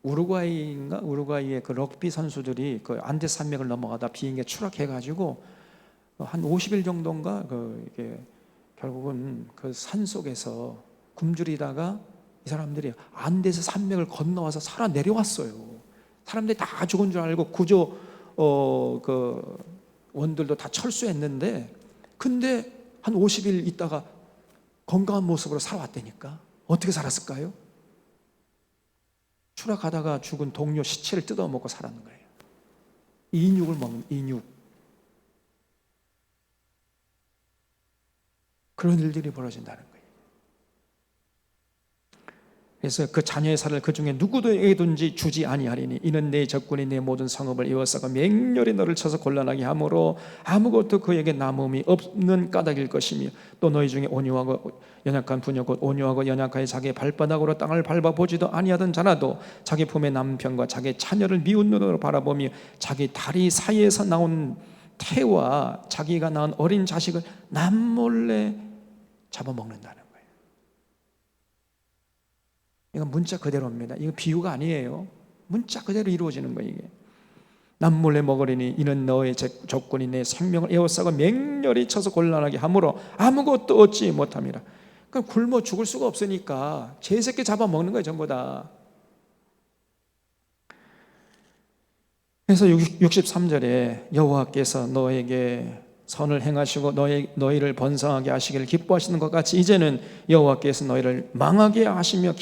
우루과이의 그 럭비 선수들이 그 안데 산맥을 넘어가다 비행기에 추락해가지고 한 50일 정도인가 이게 결국은 그 산 속에서 굶주리다가 이 사람들이 안데스 산맥을 건너와서 살아 내려왔어요. 사람들이 다 죽은 줄 알고 구조 그 원들도 다 철수했는데, 근데 한 50일 있다가 건강한 모습으로 살아왔다니까. 어떻게 살았을까요? 추락하다가 죽은 동료 시체를 뜯어먹고 살았는 거예요. 인육을 먹는, 인육. 그런 일들이 벌어진다는 거예요. 그래서 그 자녀의 살을 그 중에 누구에게든지 주지 아니하리니 이는 내 적군이 내 모든 성읍을 에워싸고 맹렬히 너를 쳐서 곤란하게 하므로 아무것도 그에게 남음이 없는 까닭일 것이며, 또 너희 중에 온유하고 연약한 부녀 곧 온유하고 연약하여 자기의 발바닥으로 땅을 밟아보지도 아니하던 자라도 자기 품의 남편과 자기 자녀를 미운 눈으로 바라보며 자기 다리 사이에서 나온 태와 자기가 낳은 어린 자식을 남몰래 잡아먹는다는 거예요. 이건 문자 그대로입니다. 이거 비유가 아니에요. 문자 그대로 이루어지는 거예요. 이게 남몰래 먹으리니 이는 너의 적군이 내 생명을 에워싸고 맹렬히 쳐서 곤란하게 하므로 아무것도 얻지 못함이라. 그러니까 굶어 죽을 수가 없으니까 제새끼 잡아먹는 거예요, 전부 다. 그래서 63절에 여호와께서 너에게 선을 행하시고 너희를 번성하게 하시기를 기뻐하시는 것 같이 이제는 여호와께서 너희를 망하게 하시며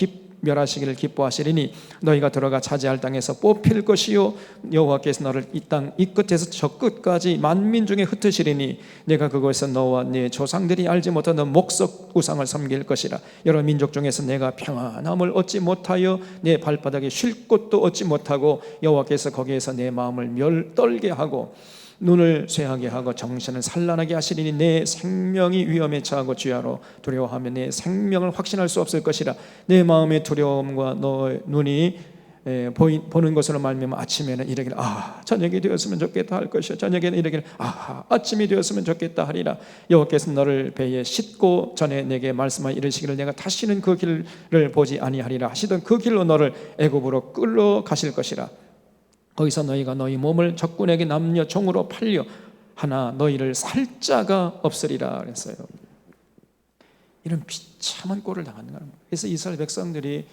멸하시기를 기뻐하시리니 너희가 들어가 차지할 땅에서 뽑힐 것이요 여호와께서 너를 이 땅 이 끝에서 저 끝까지 만민 중에 흩으시리니 내가 그곳에서 너와 네 조상들이 알지 못하는 목석 우상을 섬길 것이라. 여러 민족 중에서 내가 평안함을 얻지 못하여 내 발바닥에 쉴 곳도 얻지 못하고 여호와께서 거기에서 내 마음을 떨게 하고 눈을 쇠하게 하고 정신을 산란하게 하시리니 내 생명이 위험에 처하고 주야로 두려워하며 내 생명을 확신할 수 없을 것이라. 내 마음의 두려움과 너 눈이 보는 것으로 말미암아 아침에는 이르기를 저녁이 되었으면 좋겠다 할 것이요 저녁에는 이르기를 아침이 되었으면 좋겠다 하리라. 여호와께서 너를 배에 싣고 전에 내게 말씀하여 이르시기를 내가 다시는 그 길을 보지 아니하리라 하시던 그 길로 너를 애굽으로 끌러 가실 것이라. 거기서 너희가 너희 몸을 적군에게 남녀 종으로 팔려 하나 너희를 살 자가 없으리라 그랬어요. 이런 비참한 꼴을 당하는 거예요. 그래서 이스라엘 백성들이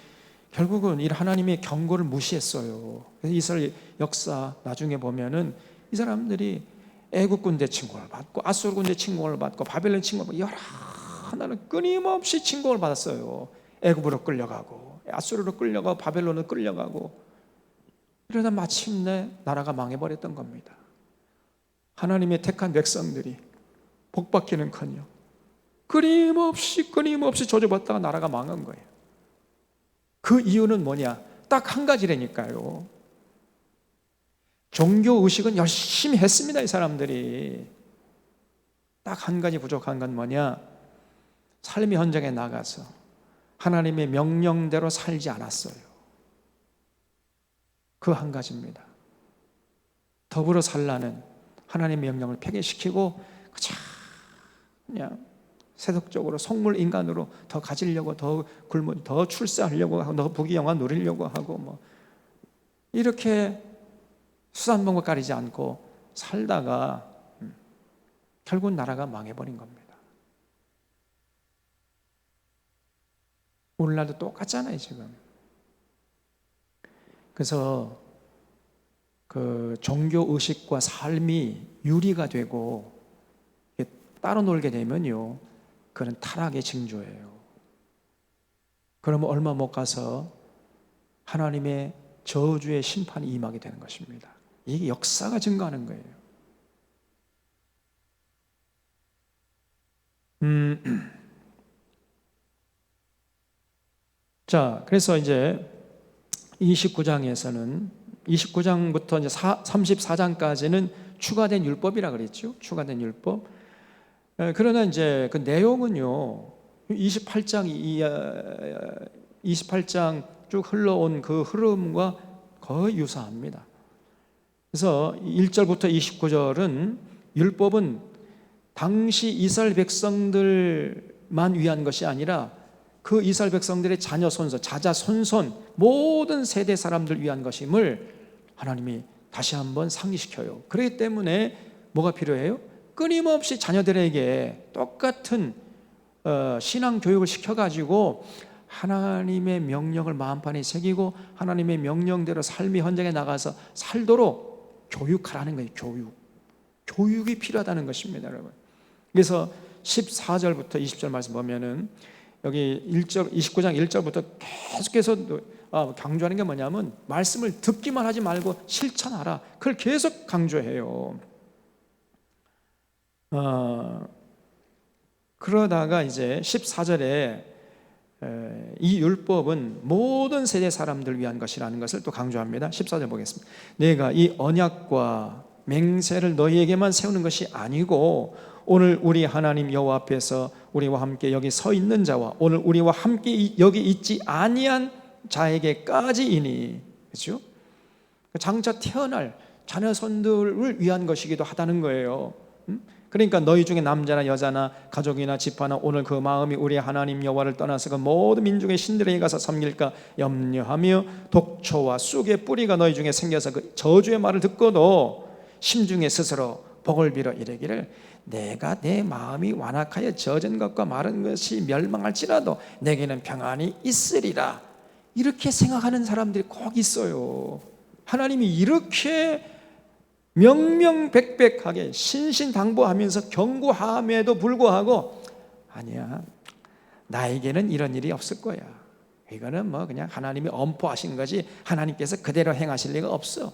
결국은 이 하나님의 경고를 무시했어요. 그래서 이스라엘 역사 나중에 보면은 이 사람들이 애국 군대 침공을 받고 아수르 군대 침공을 받고 바벨론 침공을 받고 여러 하나는 끊임없이 침공을 받았어요. 애국으로 끌려가고 아수르로 끌려가고 바벨론으로 끌려가고, 그러다 마침내 나라가 망해버렸던 겁니다. 하나님의 택한 백성들이 복받기는커녕 끊임없이 저주받다가 나라가 망한 거예요. 그 이유는 뭐냐? 딱 한 가지라니까요. 종교의식은 열심히 했습니다. 이 사람들이. 딱 한 가지 부족한 건 뭐냐? 삶의 현장에 나가서 하나님의 명령대로 살지 않았어요. 그 한 가지입니다. 더불어 살라는 하나님의 명령을 폐기시키고 그냥 세속적으로 속물 인간으로 더 가지려고 더 출세하려고 하고 더 부귀영화 누리려고 하고 뭐 이렇게 수단방법 가리지 않고 살다가 결국 나라가 망해버린 겁니다. 오늘날도 똑같잖아요 지금. 그래서 그 종교 의식과 삶이 유리가 되고 따로 놀게 되면요, 그건 타락의 징조예요. 그러면 얼마 못 가서 하나님의 저주의 심판이 임하게 되는 것입니다. 이게 역사가 증거하는 거예요. 자, 그래서 이제 29장에서는 29장부터 이제 34장까지는 추가된 율법이라 그랬죠. 추가된 율법. 그러나 이제 그 내용은요, 28장 쭉 흘러온 그 흐름과 거의 유사합니다. 그래서 1절부터 29절은 율법은 당시 이스라엘 백성들만 위한 것이 아니라 그 이스라엘 백성들의 자녀 손손, 자자 손손 모든 세대 사람들 위한 것임을 하나님이 다시 한번 상기시켜요. 그렇기 때문에 뭐가 필요해요? 끊임없이 자녀들에게 똑같은 신앙 교육을 시켜가지고 하나님의 명령을 마음판에 새기고 하나님의 명령대로 삶의 현장에 나가서 살도록 교육하라는 거예요. 교육이 필요하다는 것입니다, 여러분. 그래서 14절부터 20절 말씀 보면은 여기 29장 1절부터 계속해서 강조하는 게 뭐냐면 말씀을 듣기만 하지 말고 실천하라. 그걸 계속 강조해요. 그러다가 이제 14절에 이 율법은 모든 세대 사람들 위한 것이라는 것을 또 강조합니다. 14절 보겠습니다. 내가 이 언약과 맹세를 너희에게만 세우는 것이 아니고 오늘 우리 하나님 여호와 앞에서 우리와 함께 여기 서 있는 자와 오늘 우리와 함께 여기 있지 아니한 자에게까지이니, 그렇죠? 장차 태어날 자녀손들을 위한 것이기도 하다는 거예요. 그러니까 너희 중에 남자나 여자나 가족이나 집화나 오늘 그 마음이 우리 하나님 여호와를 떠나서 그 모든 민족의 신들에게 가서 섬길까 염려하며 독초와 쑥의 뿌리가 너희 중에 생겨서 그 저주의 말을 듣고도 심중에 스스로 복을 빌어 이르기를 내가 내 마음이 완악하여 젖은 것과 마른 것이 멸망할지라도 내게는 평안이 있으리라. 이렇게 생각하는 사람들이 꼭 있어요. 하나님이 이렇게 명명백백하게 신신당부하면서 경고함에도 불구하고 아니야, 나에게는 이런 일이 없을 거야. 이거는 뭐 그냥 하나님이 엄포하신 거지 하나님께서 그대로 행하실 리가 없어.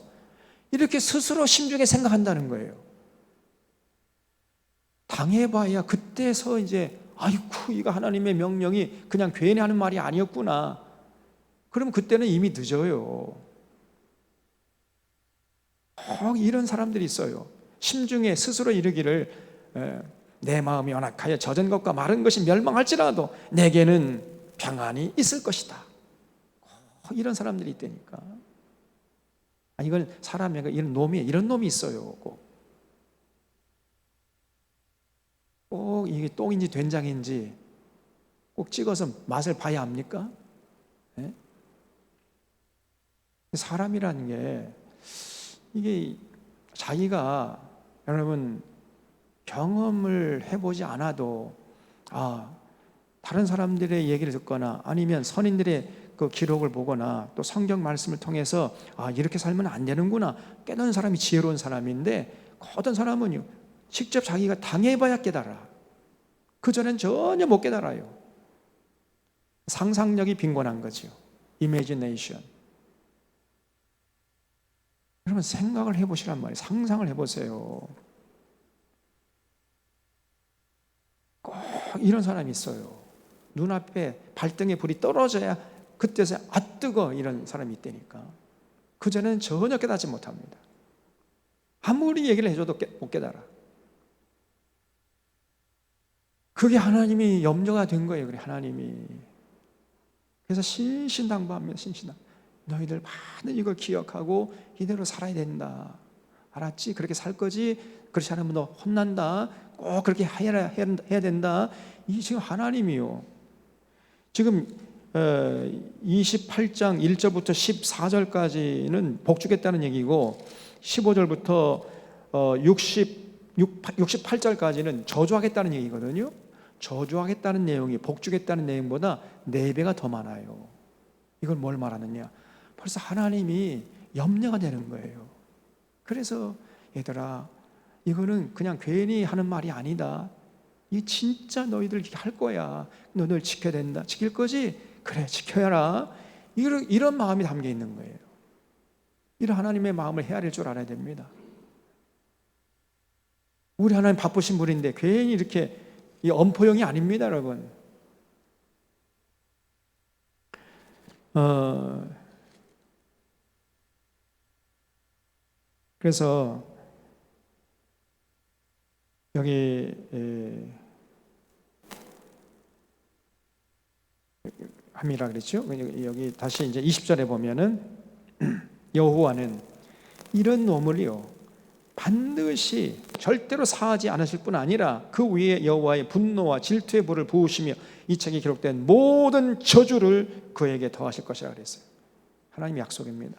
이렇게 스스로 심중에 생각한다는 거예요. 당해봐야 그때서 이제 아이쿠 이거 하나님의 명령이 그냥 괜히 하는 말이 아니었구나. 그럼 그때는 이미 늦어요. 이런 사람들이 있어요. 심중에 스스로 이르기를 내 마음이 완악하여 젖은 것과 마른 것이 멸망할지라도 내게는 평안이 있을 것이다. 이런 사람들이 있다니까. 이건 사람이 이런 놈이 있어요. 꼭 이게 똥인지 된장인지 꼭 찍어서 맛을 봐야 합니까? 네? 사람이라는 게 이게 자기가 여러분 경험을 해보지 않아도 다른 사람들의 얘기를 듣거나 아니면 선인들의 그 기록을 보거나 또 성경 말씀을 통해서 이렇게 살면 안 되는구나 깨닫는 사람이 지혜로운 사람인데 어떤 사람은요 직접 자기가 당해봐야 깨달아. 그전엔 전혀 못 깨달아요. 상상력이 빈곤한 거죠. 이미지네이션. 여러분 생각을 해보시란 말이에요. 상상을 해보세요. 꼭 이런 사람이 있어요. 눈앞에 발등에 불이 떨어져야 그때서야 뜨거 이런 사람이 있다니까. 그전에는 전혀 깨닫지 못합니다. 아무리 얘기를 해줘도 못 깨달아. 그게 하나님이 염려가 된 거예요. 그래 하나님이. 그래서 신신당부합니다. 너희들 많은 이걸 기억하고 이대로 살아야 된다. 알았지? 그렇게 살 거지? 그렇지 않으면 너 혼난다. 꼭 그렇게 해야 된다. 이 지금 하나님이요. 지금 28장 1절부터 14절까지는 복주겠다는 얘기고 15절부터 68절까지는 저주하겠다는 얘기거든요. 저주하겠다는 내용이 복주겠다는 내용보다 4배가 더 많아요. 이걸 뭘 말하느냐? 벌써 하나님이 염려가 되는 거예요. 그래서 얘들아 이거는 그냥 괜히 하는 말이 아니다. 이 진짜 너희들 할 거야. 너희들 지켜야 된다. 지킬 거지? 그래 지켜야라. 이런 마음이 담겨 있는 거예요. 이런 하나님의 마음을 헤아릴 줄 알아야 됩니다. 우리 하나님 바쁘신 분인데 괜히 이렇게 이 엄포용이 아닙니다, 여러분. 그래서 여기 함이라 그랬죠. 여기 다시 이제 20절에 보면은 여호와는 이런 놈을요 반드시 절대로 사하지 않으실 뿐 아니라 그 위에 여호와의 분노와 질투의 불을 부으시며 이 책에 기록된 모든 저주를 그에게 더하실 것이라 그랬어요. 하나님의 약속입니다.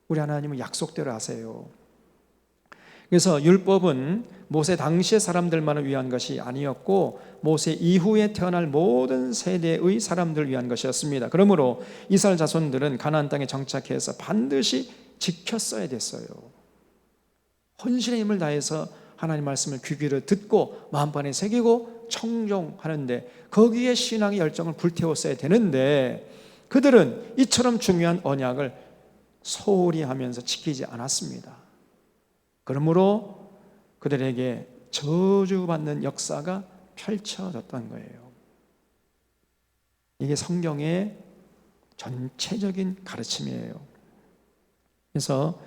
우리 하나님은 약속대로 하세요. 그래서 율법은 모세 당시의 사람들만을 위한 것이 아니었고 모세 이후에 태어날 모든 세대의 사람들을 위한 것이었습니다. 그러므로 이스라엘 자손들은 가나안 땅에 정착해서 반드시 지켰어야 됐어요. 헌신의 힘을 다해서 하나님 말씀을 귀 기울여 듣고 마음판에 새기고 청종하는데 거기에 신앙의 열정을 불태웠어야 되는데 그들은 이처럼 중요한 언약을 소홀히 하면서 지키지 않았습니다. 그러므로 그들에게 저주받는 역사가 펼쳐졌던 거예요. 이게 성경의 전체적인 가르침이에요. 그래서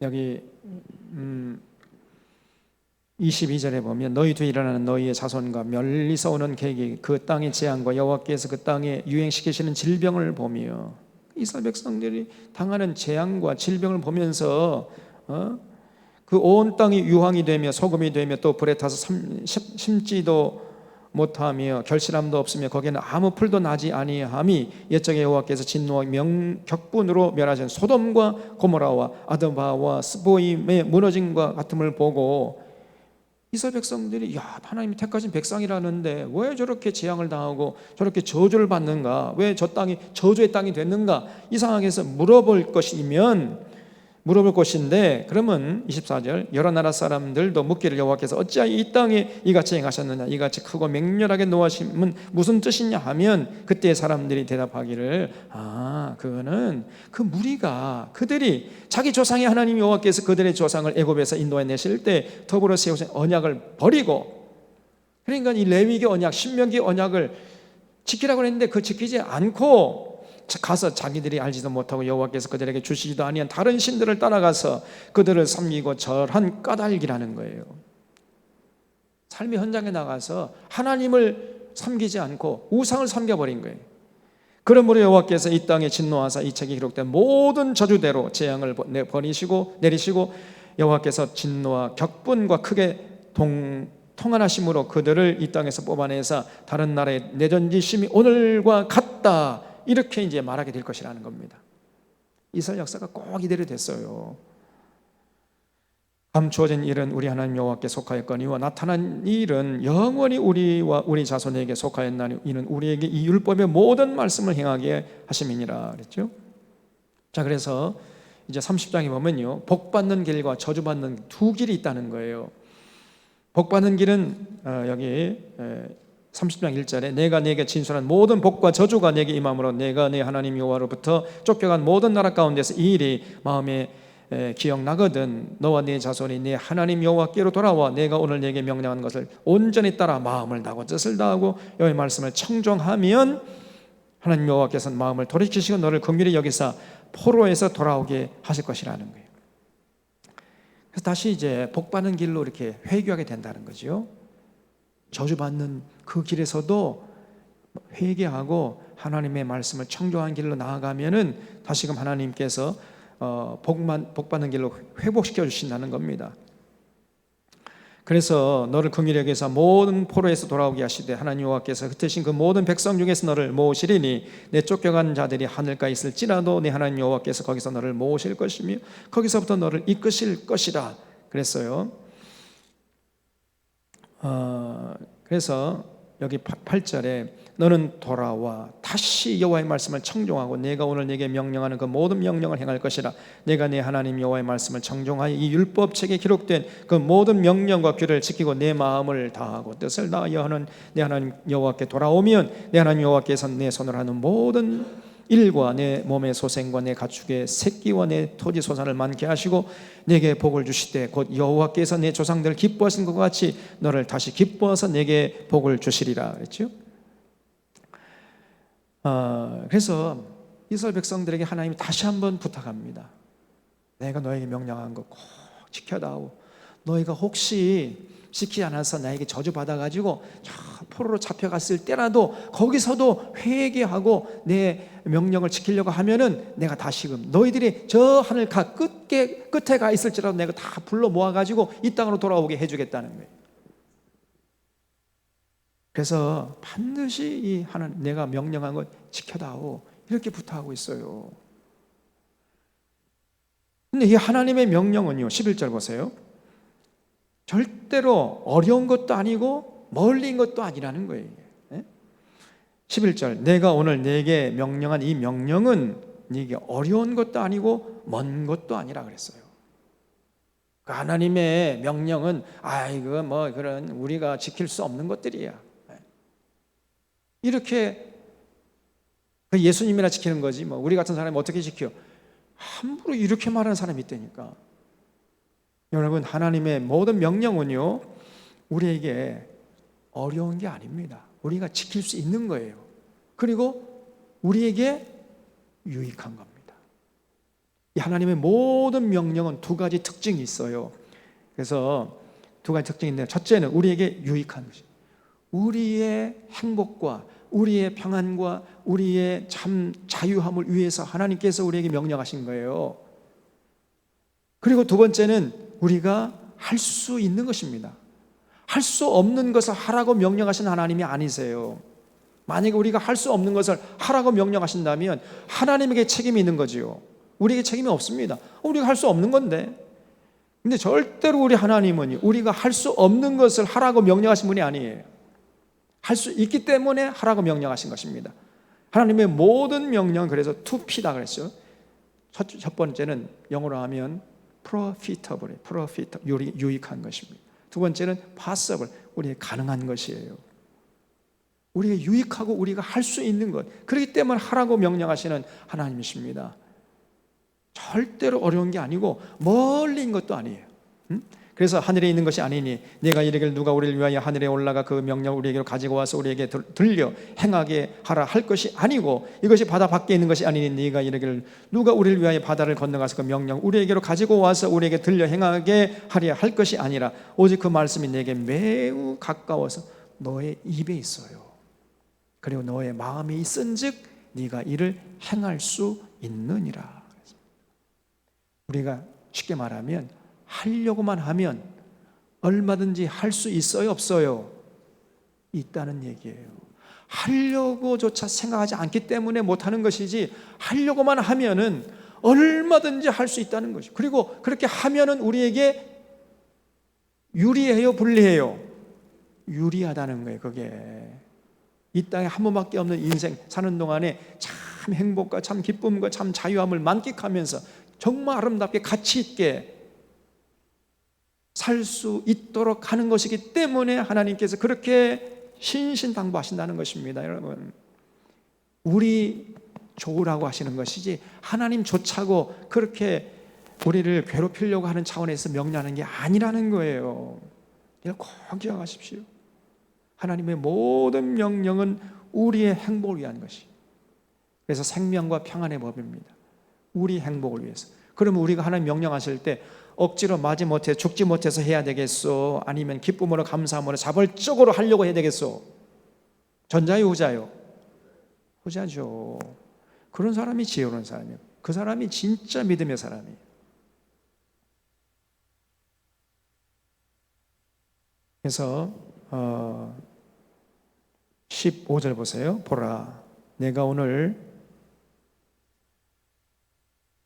여기 22절에 보면 너희 뒤에 일어나는 너희의 자손과 멀리서 오는 계기 그 땅의 재앙과 여호와께서 그 땅에 유행시키시는 질병을 보며 이스라엘 백성들이 당하는 재앙과 질병을 보면서 그 온 땅이 유황이 되며 소금이 되며 또 불에 타서 심지도 못하며 결실함도 없으며 거기에는 아무 풀도 나지 아니함이 옛적에 여호와께서 진노와 격분으로 멸하신 소돔과 고모라와 아드바와 스보임의 무너짐과 같음을 보고 이스라엘 백성들이 야 하나님이 택하신 백성이라는데 왜 저렇게 재앙을 당하고 저렇게 저주를 받는가, 왜 저 땅이 저주의 땅이 됐는가, 이 상황에서 물어볼 것인데 그러면 24절 여러 나라 사람들도 묻기를 여호와께서 어찌하여 이 땅에 이같이 행하셨느냐, 이같이 크고 맹렬하게 노하심은 무슨 뜻이냐 하면 그때 사람들이 대답하기를 그거는 그 무리가 그들이 자기 조상의 하나님 여호와께서 그들의 조상을 애굽에서 인도해 내실 때 더불어 세우신 언약을 버리고, 그러니까 이 레위기 언약 신명기 언약을 지키라고 했는데 그 지키지 않고 가서 자기들이 알지도 못하고 여호와께서 그들에게 주시지도 아니한 다른 신들을 따라가서 그들을 섬기고 절한 까닭이라는 거예요. 삶의 현장에 나가서 하나님을 섬기지 않고 우상을 섬겨버린 거예요. 그러므로 여호와께서 이 땅에 진노하사 이 책에 기록된 모든 저주대로 재앙을 내리시고 여호와께서 진노와 격분과 크게 통한하심으로 그들을 이 땅에서 뽑아내사 다른 나라에 내던지심이 오늘과 같다, 이렇게 이제 말하게 될 것이라는 겁니다. 이스라엘 역사가 꼭 이대로 됐어요. 감추어진 일은 우리 하나님 여호와께 속하였거니와 나타난 일은 영원히 우리와 우리 자손에게 속하였나니 이는 우리에게 이 율법의 모든 말씀을 행하게 하심이니라 그랬죠. 자, 그래서 이제 30장에 보면요, 복받는 길과 저주받는 두 길이 있다는 거예요. 복받는 길은 여기 30장 1절에 내가 네게 진술한 모든 복과 저주가 네게 임함으로 내가 네 하나님 여호와로부터 쫓겨간 모든 나라 가운데서 이 일이 마음에 기억나거든 너와 네 자손이 네 하나님 여호와께로 돌아와 내가 오늘 네게 명령한 것을 온전히 따라 마음을 다하고 뜻을 다하고 여호와의 말씀을 청종하면 하나님 여호와께서는 마음을 돌이키시고 너를 긍휼히 여기사 포로에서 돌아오게 하실 것이라는 거예요. 그래서 다시 이제 복받는 길로 이렇게 회귀하게 된다는 거죠. 저주받는 그 길에서도 회개하고 하나님의 말씀을 청종한 길로 나아가면은 다시금 하나님께서 복받는 길로 회복시켜 주신다는 겁니다. 그래서 너를 긍휼히 여기사 모든 포로에서 돌아오게 하시되 하나님 여호와께서 흩으신 그 모든 백성 중에서 너를 모으시리니 내 쫓겨간 자들이 하늘가에 있을지라도 내 하나님 여호와께서 거기서 너를 모으실 것이며 거기서부터 너를 이끄실 것이라 그랬어요. 그래서 여기 8절에 너는 돌아와 다시 여호와의 말씀을 청종하고 내가 오늘 네게 명령하는 그 모든 명령을 행할 것이라. 내가 내 하나님 여호와의 말씀을 청종하여 이 율법책에 기록된 그 모든 명령과 규례를 지키고 내 마음을 다하고 뜻을 다하여 하는 내 하나님 여호와께 돌아오면 내 하나님 여호와께서 내 손으로 하는 모든 일과 내 몸의 소생과 내 가축의 새끼와 내 토지 소산을 많게 하시고 내게 복을 주시되 곧 여호와께서 내 조상들을 기뻐하신 것 같이 너를 다시 기뻐하서 내게 복을 주시리라 그랬죠. 그래서 이스라엘 백성들에게 하나님이 다시 한번 부탁합니다. 내가 너에게 명령한 거 꼭 지켜다오. 너희가 혹시 시키지 않아서 나에게 저주받아가지고 저 포로로 잡혀갔을 때라도 거기서도 회개하고 내 명령을 지키려고 하면은 내가 다시금 너희들이 저 하늘 끝에 가 있을지라도 내가 다 불러 모아가지고 이 땅으로 돌아오게 해주겠다는 거예요. 그래서 반드시 이 하나님 내가 명령한 것 지켜다오 이렇게 부탁하고 있어요. 근데 이 하나님의 명령은요, 11절 보세요. 절대로 어려운 것도 아니고 멀리인 것도 아니라는 거예요. 11절 내가 오늘 네게 명령한 이 명령은 네게 어려운 것도 아니고 먼 것도 아니라 그랬어요. 그 하나님의 명령은 이거 뭐 그런 우리가 지킬 수 없는 것들이야. 이렇게 예수님이나 지키는 거지 뭐 우리 같은 사람이 어떻게 지켜? 함부로 이렇게 말하는 사람이 있다니까. 여러분, 하나님의 모든 명령은요 우리에게 어려운 게 아닙니다. 우리가 지킬 수 있는 거예요. 그리고 우리에게 유익한 겁니다. 이 하나님의 모든 명령은 두 가지 특징이 있어요. 그래서 두 가지 특징이 있는데, 첫째는 우리에게 유익한 것이, 우리의 행복과 우리의 평안과 우리의 참 자유함을 위해서 하나님께서 우리에게 명령하신 거예요. 그리고 두 번째는 우리가 할 수 있는 것입니다. 할 수 없는 것을 하라고 명령하신 하나님이 아니세요. 만약에 우리가 할 수 없는 것을 하라고 명령하신다면 하나님에게 책임이 있는 거지요. 우리에게 책임이 없습니다. 우리가 할 수 없는 건데. 근데 절대로 우리 하나님은 우리가 할 수 없는 것을 하라고 명령하신 분이 아니에요. 할 수 있기 때문에 하라고 명령하신 것입니다. 하나님의 모든 명령은 그래서 to-P다 그랬죠. 첫 번째는 영어로 하면 profitable, 유익한 것입니다. 두 번째는 possible, 우리에게 가능한 것이에요. 우리가 유익하고 우리가 할 수 있는 것, 그렇기 때문에 하라고 명령하시는 하나님이십니다. 절대로 어려운 게 아니고 멀리인 것도 아니에요. 그래서 하늘에 있는 것이 아니니 내가 이르기를 누가 우리를 위하여 하늘에 올라가 그 명령을 우리에게로 가지고 와서 우리에게 들려 행하게 하라 할 것이 아니고, 이것이 바다 밖에 있는 것이 아니니 네가 이르기를 누가 우리를 위하여 바다를 건너가서 그 명령 우리에게로 가지고 와서 우리에게 들려 행하게 하려 할 것이 아니라 오직 그 말씀이 내게 매우 가까워서 너의 입에 있어요. 그리고 너의 마음에 있은즉 네가 이를 행할 수 있느니라. 우리가 쉽게 말하면 하려고만 하면 얼마든지 할 수 있어요, 없어요? 있다는 얘기예요. 하려고조차 생각하지 않기 때문에 못하는 것이지, 하려고만 하면은 얼마든지 할 수 있다는 것이죠. 그리고 그렇게 하면은 우리에게 유리해요, 불리해요? 유리하다는 거예요. 그게 이 땅에 한 번밖에 없는 인생 사는 동안에 참 행복과 참 기쁨과 참 자유함을 만끽하면서 정말 아름답게 가치 있게 살 수 있도록 하는 것이기 때문에 하나님께서 그렇게 신신당부하신다는 것입니다. 여러분, 우리 좋으라고 하시는 것이지 하나님 좋자고 그렇게 우리를 괴롭히려고 하는 차원에서 명령하는 게 아니라는 거예요. 이걸 꼭 기억하십시오. 하나님의 모든 명령은 우리의 행복을 위한 것이, 그래서 생명과 평안의 법입니다. 우리 행복을 위해서. 그러면 우리가 하나님 명령하실 때 억지로 마지 못해 죽지 못해서 해야 되겠소? 아니면 기쁨으로 감사함으로 자발적으로 하려고 해야 되겠소? 전자요, 후자요? 후자죠. 그런 사람이 지혜로운 사람이에요. 그 사람이 진짜 믿음의 사람이에요. 그래서 15절 보세요. 보라, 내가 오늘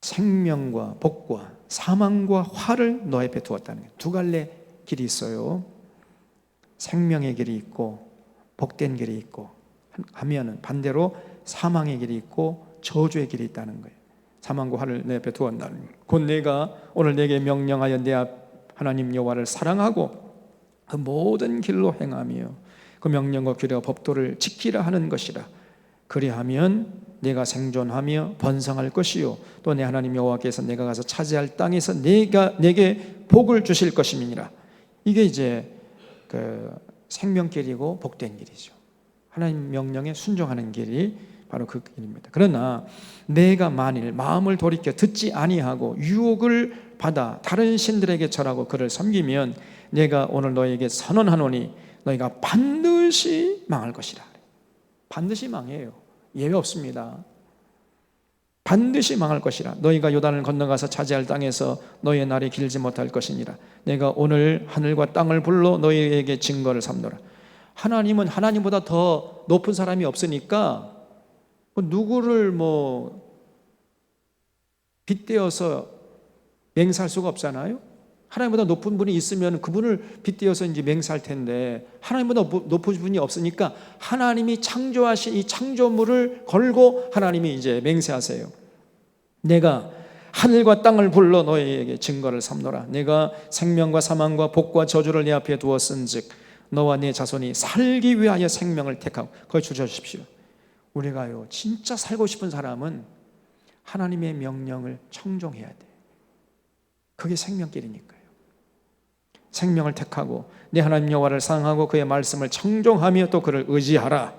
생명과 복과 사망과 화를 너 앞에 두었다는 거예요. 두 갈래 길이 있어요. 생명의 길이 있고 복된 길이 있고, 하면은 반대로 사망의 길이 있고 저주의 길이 있다는 거예요. 사망과 화를 내 앞에 두었다는 거예요. 곧 내가 오늘 내게 명령하여 내 앞 하나님 여호와를 사랑하고 그 모든 길로 행하며 그 명령과 규례와 법도를 지키라 하는 것이라. 그리하면 내가 생존하며 번성할 것이요 또 내 하나님 여호와께서 내가 가서 차지할 땅에서 내게 복을 주실 것임이니라. 이게 이제 그 생명길이고 복된 길이죠. 하나님 명령에 순종하는 길이 바로 그 길입니다. 그러나 내가 만일 마음을 돌이켜 듣지 아니하고 유혹을 받아 다른 신들에게 절하고 그를 섬기면 내가 오늘 너에게 선언하노니 너희가 반드시 망할 것이라. 반드시 망해요. 예외 없습니다. 반드시 망할 것이라. 너희가 요단을 건너가서 차지할 땅에서 너희의 날이 길지 못할 것이니라. 내가 오늘 하늘과 땅을 불러 너희에게 증거를 삼노라. 하나님은 하나님보다 더 높은 사람이 없으니까 누구를 빗대어서 맹세할 수가 없잖아요. 하나님보다 높은 분이 있으면 그분을 빗대어서 이제 맹세할 텐데, 하나님보다 높은 분이 없으니까 하나님이 창조하신 이 창조물을 걸고 하나님이 이제 맹세하세요. 내가 하늘과 땅을 불러 너희에게 증거를 삼노라. 내가 생명과 사망과 복과 저주를 네 앞에 두었은즉 너와 네 자손이 살기 위하여 생명을 택하고. 거기 줄 주십시오. 우리가요, 진짜 살고 싶은 사람은 하나님의 명령을 청종해야 돼. 그게 생명길이니까요. 생명을 택하고 네 하나님 여호와를 사랑하고 그의 말씀을 청종하며 또 그를 의지하라.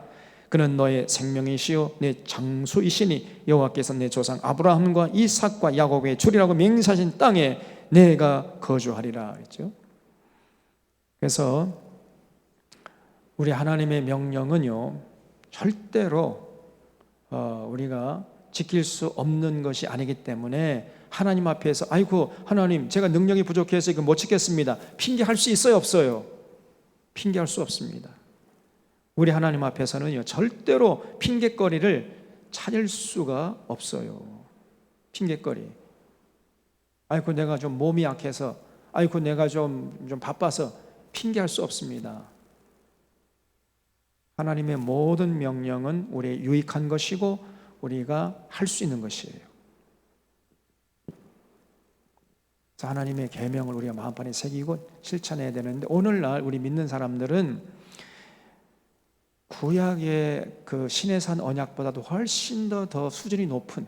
그는 너의 생명이시요 내 장수이시니 여호와께서 내 조상 아브라함과 이삭과 야곱의 주리라고 맹세하신 땅에 내가 거주하리라 했죠. 그래서 우리 하나님의 명령은요, 절대로 우리가 지킬 수 없는 것이 아니기 때문에 하나님 앞에서 아이고 하나님 제가 능력이 부족해서 이거 못 지켰습니다, 핑계할 수 있어요 없어요? 핑계할 수 없습니다. 우리 하나님 앞에서는요, 절대로 핑계거리를 찾을 수가 없어요. 핑계거리. 아이고 내가 좀 몸이 약해서, 아이고 내가 좀 바빠서, 핑계할 수 없습니다. 하나님의 모든 명령은 우리의 유익한 것이고 우리가 할 수 있는 것이에요. 하나님의 계명을 우리가 마음판에 새기고 실천해야 되는데, 오늘날 우리 믿는 사람들은 구약의 그 시내산 언약보다도 훨씬 더 수준이 높은,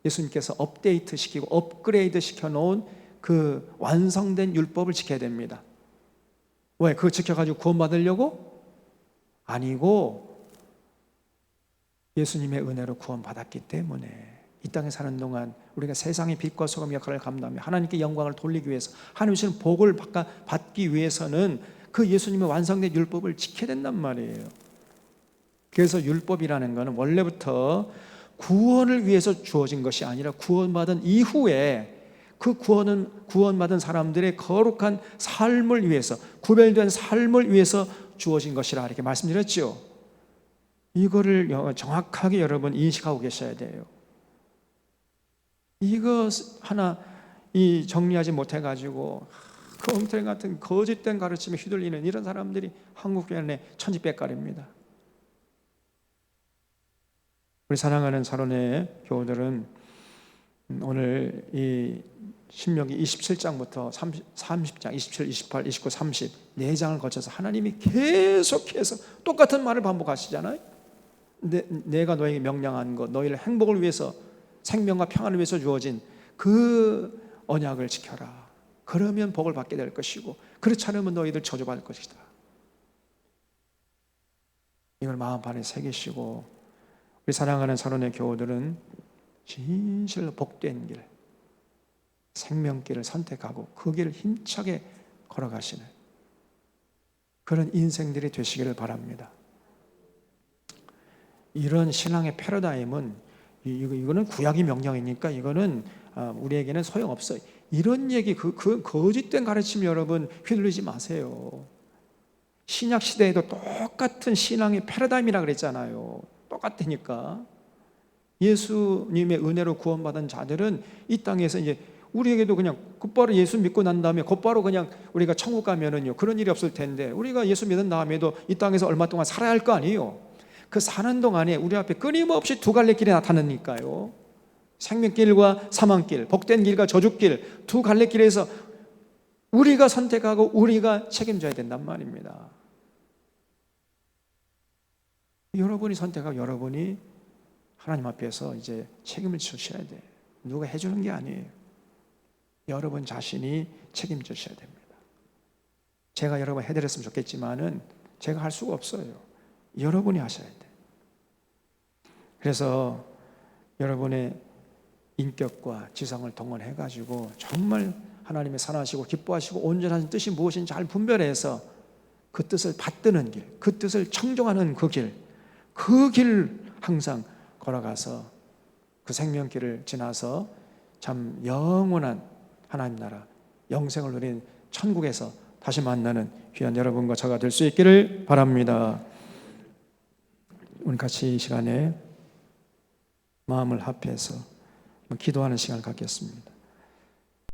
예수님께서 업데이트 시키고 업그레이드 시켜놓은 그 완성된 율법을 지켜야 됩니다. 왜? 그거 지켜가지고 구원받으려고? 아니고 예수님의 은혜로 구원받았기 때문에 이 땅에 사는 동안 우리가 세상의 빛과 소금 역할을 감당하며 하나님께 영광을 돌리기 위해서, 하나님의 복을 받기 위해서는 그 예수님의 완성된 율법을 지켜야 된단 말이에요. 그래서 율법이라는 것은 원래부터 구원을 위해서 주어진 것이 아니라 구원받은 이후에 그 구원받은 사람들의 거룩한 삶을 위해서, 구별된 삶을 위해서 주어진 것이라 이렇게 말씀드렸죠. 이거를 정확하게 여러분 인식하고 계셔야 돼요. 이거 하나 정리하지 못해가지고 그 엉터리 같은 거짓된 가르침에 휘둘리는 이런 사람들이 한국교회 천지백갈입니다. 우리 사랑하는 사론의 교우들은 오늘 이 신명기 27장부터 30장 27, 28, 29, 30 4장을 거쳐서 하나님이 계속해서 똑같은 말을 반복하시잖아요. 내가 너에게 명령한 것, 너희를 행복을 위해서, 생명과 평안을 위해서 주어진 그 언약을 지켜라. 그러면 복을 받게 될 것이고 그렇지 않으면 너희들 저주받을 것이다. 이걸 마음판에 새기시고 우리 사랑하는 사론의 교우들은 진실로 복된 길, 생명길을 선택하고 그 길을 힘차게 걸어가시는 그런 인생들이 되시기를 바랍니다. 이런 신앙의 패러다임은 이거는 구약의 명령이니까 이거는 우리에게는 소용없어요. 이런 얘기, 그 거짓된 가르침 여러분 휘둘리지 마세요. 신약 시대에도 똑같은 신앙의 패러다임이라 그랬잖아요. 똑같으니까. 예수님의 은혜로 구원받은 자들은 이 땅에서 이제 우리에게도 그냥 곧바로 예수 믿고 난 다음에 곧바로 그냥 우리가 천국 가면은요 그런 일이 없을 텐데, 우리가 예수 믿은 다음에도 이 땅에서 얼마 동안 살아야 할 거 아니에요. 그 사는 동안에 우리 앞에 끊임없이 두 갈래 길이 나타나니까요. 생명길과 사망길, 복된 길과 저주길, 두 갈래 길에서 우리가 선택하고 우리가 책임져야 된단 말입니다. 여러분이 선택하고 여러분이 하나님 앞에서 이제 책임을 지셔야 돼. 누가 해주는 게 아니에요. 여러분 자신이 책임지셔야 됩니다. 제가 여러분 해드렸으면 좋겠지만은 제가 할 수가 없어요. 여러분이 하셔야 돼. 그래서 여러분의 인격과 지성을 동원해가지고 정말 하나님의 선하시고 기뻐하시고 온전한 뜻이 무엇인지 잘 분별해서 그 뜻을 받드는 길, 그 뜻을 청종하는 그 길 항상 걸어가서 그 생명길을 지나서 참 영원한 하나님 나라, 영생을 누린 천국에서 다시 만나는 귀한 여러분과 저가 될 수 있기를 바랍니다. 우리 같이 이 시간에 마음을 합해서 기도하는 시간을 갖겠습니다.